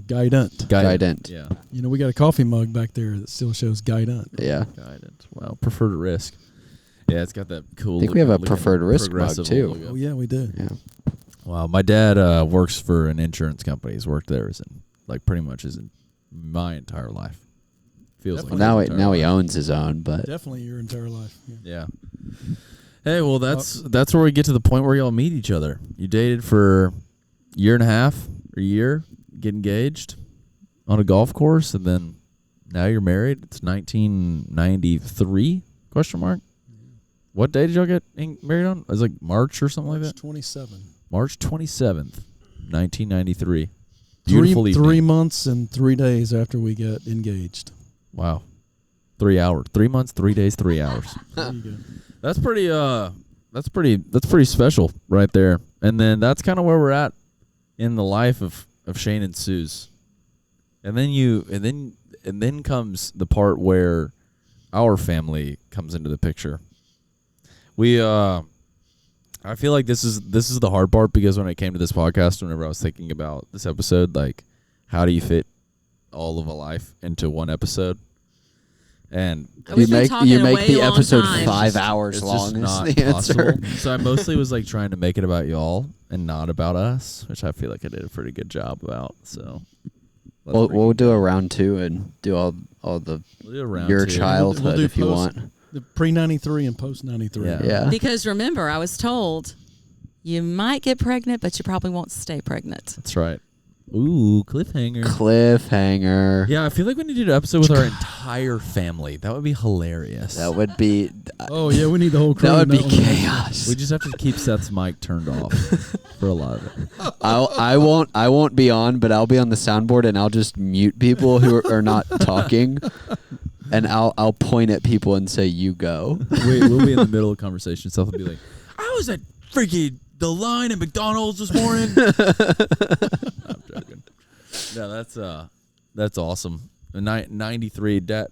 Guidant. Guidant. Yeah. We got a coffee mug back there that still shows Guidant. Yeah. Guidant. Wow. Preferred Risk. Yeah, it's got that cool. I think we have a Preferred Risk mug too. Logo. Oh yeah, we do. Yeah. Wow. My dad works for an insurance company. He's worked there pretty much my entire life. Feels Definitely. like Now he owns his own, but Definitely your entire life. Yeah. Hey, well, that's where we get to the point where y'all meet each other. You dated for a year and a half, or a year, get engaged on a golf course, and then now you're married. It's 1993? Question mark. What day did y'all get married on? It was like March or something like that. March 27th, 1993. Beautiful evening. 3 months and 3 days after we got engaged. Wow. 3 hours. 3 months, 3 days, 3 hours. There you go. That's pretty That's pretty special right there. And then that's kind of where we're at in the life of Shane and Suze. And then comes the part where our family comes into the picture. I feel like this is the hard part, because when I came to this podcast, whenever I was thinking about this episode, like, how do you fit all of a life into one episode? And you make the episode 5 hours it's long. Just not is the possible. answer. So I mostly was like trying to make it about y'all and not about us, which I feel like I did a pretty good job about. So we'll do a round 2 and do all the we'll do a round your 2. childhood We'll do if you want. The pre-93 and post-93. Yeah. Yeah. Because remember, I was told you might get pregnant, but you probably won't stay pregnant. That's right. Ooh, cliffhanger. Cliffhanger. Yeah, I feel like we need to do an episode with our entire family. That would be hilarious. That would be. Oh yeah, we need the whole crew. That would be one. chaos. We just have to keep Seth's mic turned off for a lot of it. I won't be on, but I'll be on the soundboard and I'll just mute people who are not talking, and I'll point at people and say, "You go." We'll be in the middle of the conversation. Seth will be like, "I was at freaking the line at McDonald's this morning." I'm joking. No, that's awesome. 93. Dad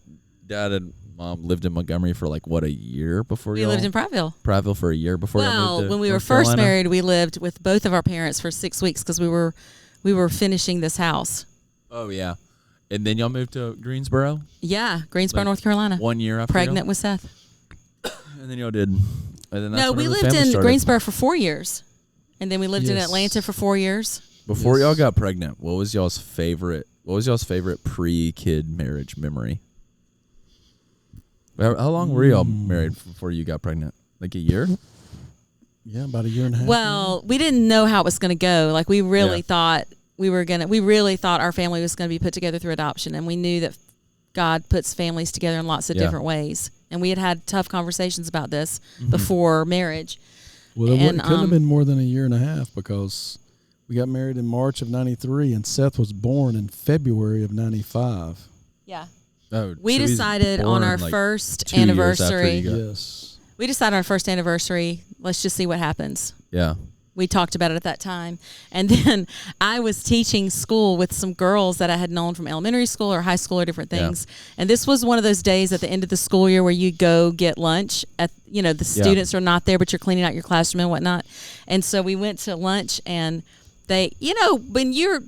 and Mom lived in Montgomery for like what, a year before We lived in Prattville. Prattville for a year before. y'all moved to When we were North first Carolina? married, we lived with both of our parents for 6 weeks because we were finishing this house. Oh yeah, and then y'all moved to Greensboro. Yeah, Greensboro, Like North Carolina. 1 year after. Pregnant with Seth. and then y'all did. And then that's No, we whenever the lived family in started. Greensboro for 4 years, and then we lived in Yes. Atlanta for 4 years. Before Yes. y'all got pregnant, what was y'all's favorite pre-kid marriage memory? How long were y'all married before you got pregnant? Like a year? Yeah, about a year and a half. Well, we didn't know how it was going to go. Like we really Yeah. thought we really thought our family was going to be put together through adoption, and we knew that God puts families together in lots of Yeah. different ways. And we had tough conversations about this before marriage. Well, And, it couldn't have been more than a year and a half, because we got married in March of 93 and Seth was born in February of 95. Yeah. Oh, We so he's decided on born, our like, first 2 years after anniversary. you got- Yes. We decided on our first anniversary, let's just see what happens. Yeah. We talked about it at that time. And then I was teaching school with some girls that I had known from elementary school or high school or different Yeah. things. And this was one of those days at the end of the school year where you go get lunch at, the students are not there, but you're cleaning out your classroom and whatnot. And so we went to lunch, and they, when you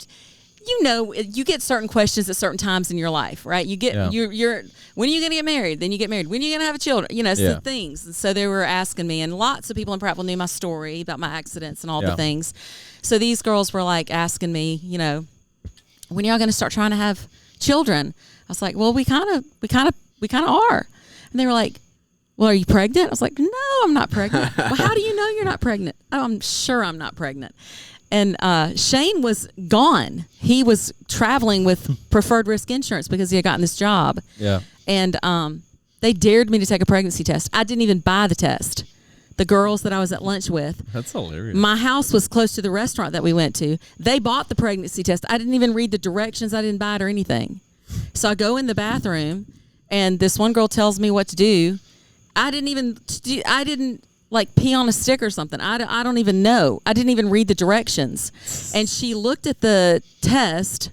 get certain questions at certain times in your life, right? You get, you're when are you going to get married? Then you get married. When are you going to have children? It's the things. And so they were asking me, and lots of people in Prattville knew my story about my accidents and all the things. So these girls were like asking me, when y'all going to start trying to have children? I was like, well, we kind of are. And they were like, well, are you pregnant? I was like, no, I'm not pregnant. Well, how do you know you're not pregnant? Oh, I'm sure I'm not pregnant. And Shane was gone. He was traveling with preferred risk insurance because he had gotten this job. Yeah. And they dared me to take a pregnancy test. I didn't even buy the test. The girls that I was at lunch with. That's hilarious. My house was close to the restaurant that we went to. They bought the pregnancy test. I didn't even read the directions. I didn't buy it or anything. So I go in the bathroom, and this one girl tells me what to do. I didn't like pee on a stick or something. I don't even know. I didn't even read the directions. And she looked at the test,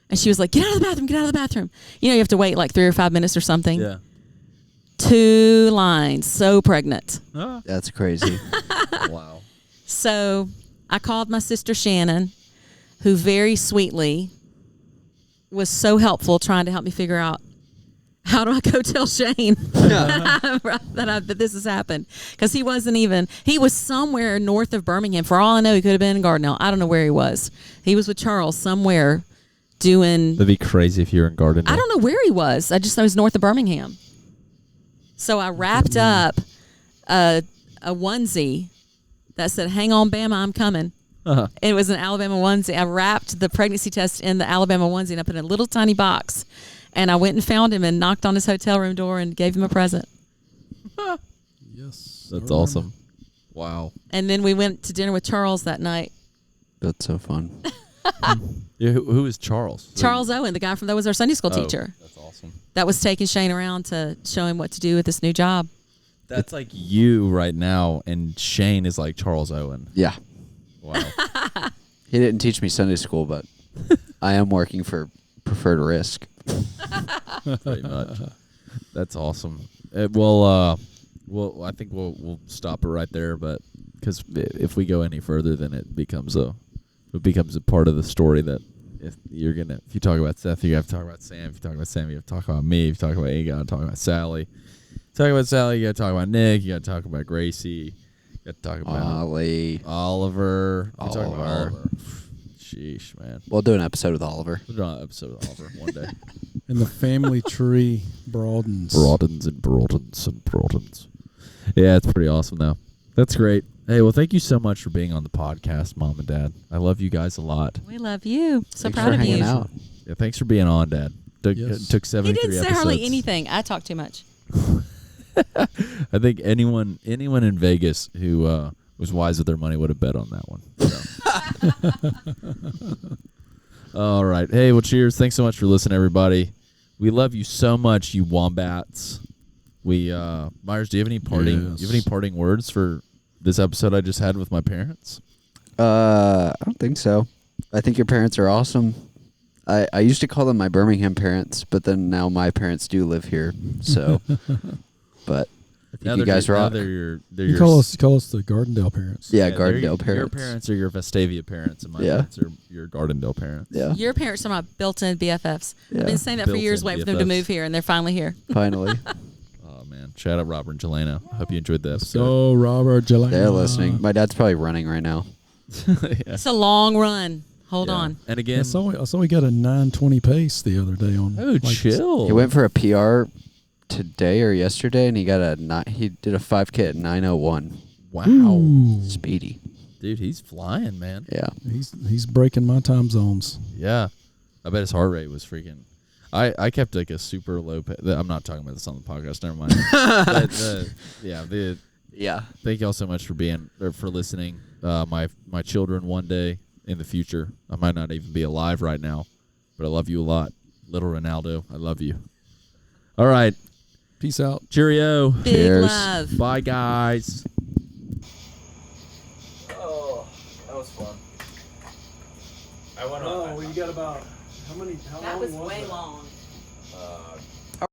and she was like, get out of the bathroom, get out of the bathroom. You have to wait like 3 or 5 minutes or something. Yeah. 2 lines, so pregnant. Ah. That's crazy. Wow. So I called my sister Shannon, who very sweetly was so helpful trying to help me figure out, how do I go tell Shane that this has happened? Because he was somewhere north of Birmingham. For all I know, he could have been in Gardendale. I don't know where he was. He was with Charles somewhere doing. That'd be crazy if you were in Gardendale. I don't know where he was. I just know he was north of Birmingham. So I wrapped up a onesie that said, hang on, Bama, I'm coming. Uh-huh. It was an Alabama onesie. I wrapped the pregnancy test in the Alabama onesie, and I put it in a little tiny box. And I went and found him and knocked on his hotel room door and gave him a present. Yes. That's awesome. Wow. And then we went to dinner with Charles that night. That's so fun. Yeah, who is Charles? Charles Owen, the guy that was our Sunday school Oh, teacher. That's awesome. That was taking Shane around to show him what to do with this new job. That's like you right now, and Shane is like Charles Owen. Yeah. Wow. He didn't teach me Sunday school, but I am working for Preferred Risk. Pretty much. That's awesome. Well, I think we'll stop it right there, but because if we go any further, then it becomes a part of the story that if you talk about Seth, you have to talk about Sam. If you talk about Sam, you have to talk about me. If you talk about Egon, talk about Sally. Talk about Sally, you got to talk about Nick. You got to talk about Gracie. You got to talk about Oliver. You talk about Oliver. Sheesh, man. We'll do an episode with Oliver. We'll do an episode with Oliver one day. And the family tree broadens. Broadens. Yeah, it's pretty awesome, though. That's great. Hey, well, thank you so much for being on the podcast, Mom and Dad. I love you guys a lot. We love you. So Thanks proud for of hanging you. out. Yeah, thanks for being on, Dad. Took 73 He didn't say episodes. hardly anything. I talk too much. I think anyone in Vegas who was wise with their money would have bet on that one. So. All right. Hey, well, cheers. Thanks so much for listening, everybody. We love you so much, you wombats. Myers, do you have any parting words for this episode I just had with my parents? I don't think so. I think your parents are awesome. I used to call them my Birmingham parents, but then now my parents do live here. So, but I think you guys rock. They're You call us the Gardendale parents. Yeah, Gardendale parents. Your parents are your Vestavia parents, and my parents are your Gardendale parents. Yeah. Your parents are my built-in BFFs. Yeah. I've been saying that for years, Built-in waiting for them to BFFs. move here, and they're finally here. Finally. Oh man, shout out Robert and Jelena. Hope you enjoyed that. So Robert, Jelena. They're listening. My dad's probably running right now. Yeah. It's a long run. Hold Yeah. on. And again, I saw we got a 9:20 pace the other day on. oh, chill. He went for a PR today or yesterday, and he did a 5K at 9:01. Wow, Ooh. Speedy. dude, he's flying, man. Yeah. He's breaking my time zones. Yeah, I bet his heart rate was freaking. I kept like a super low. I'm not talking about this on the podcast. Never mind. Yeah. Thank y'all so much for listening. My children one day in the future. I might not even be alive right now, but I love you a lot, little Ronaldo. I love you. All right, Peace out. cheerio. Big Cheers. love. Bye, guys. Oh, that was fun. I went on. you got about how That was way long.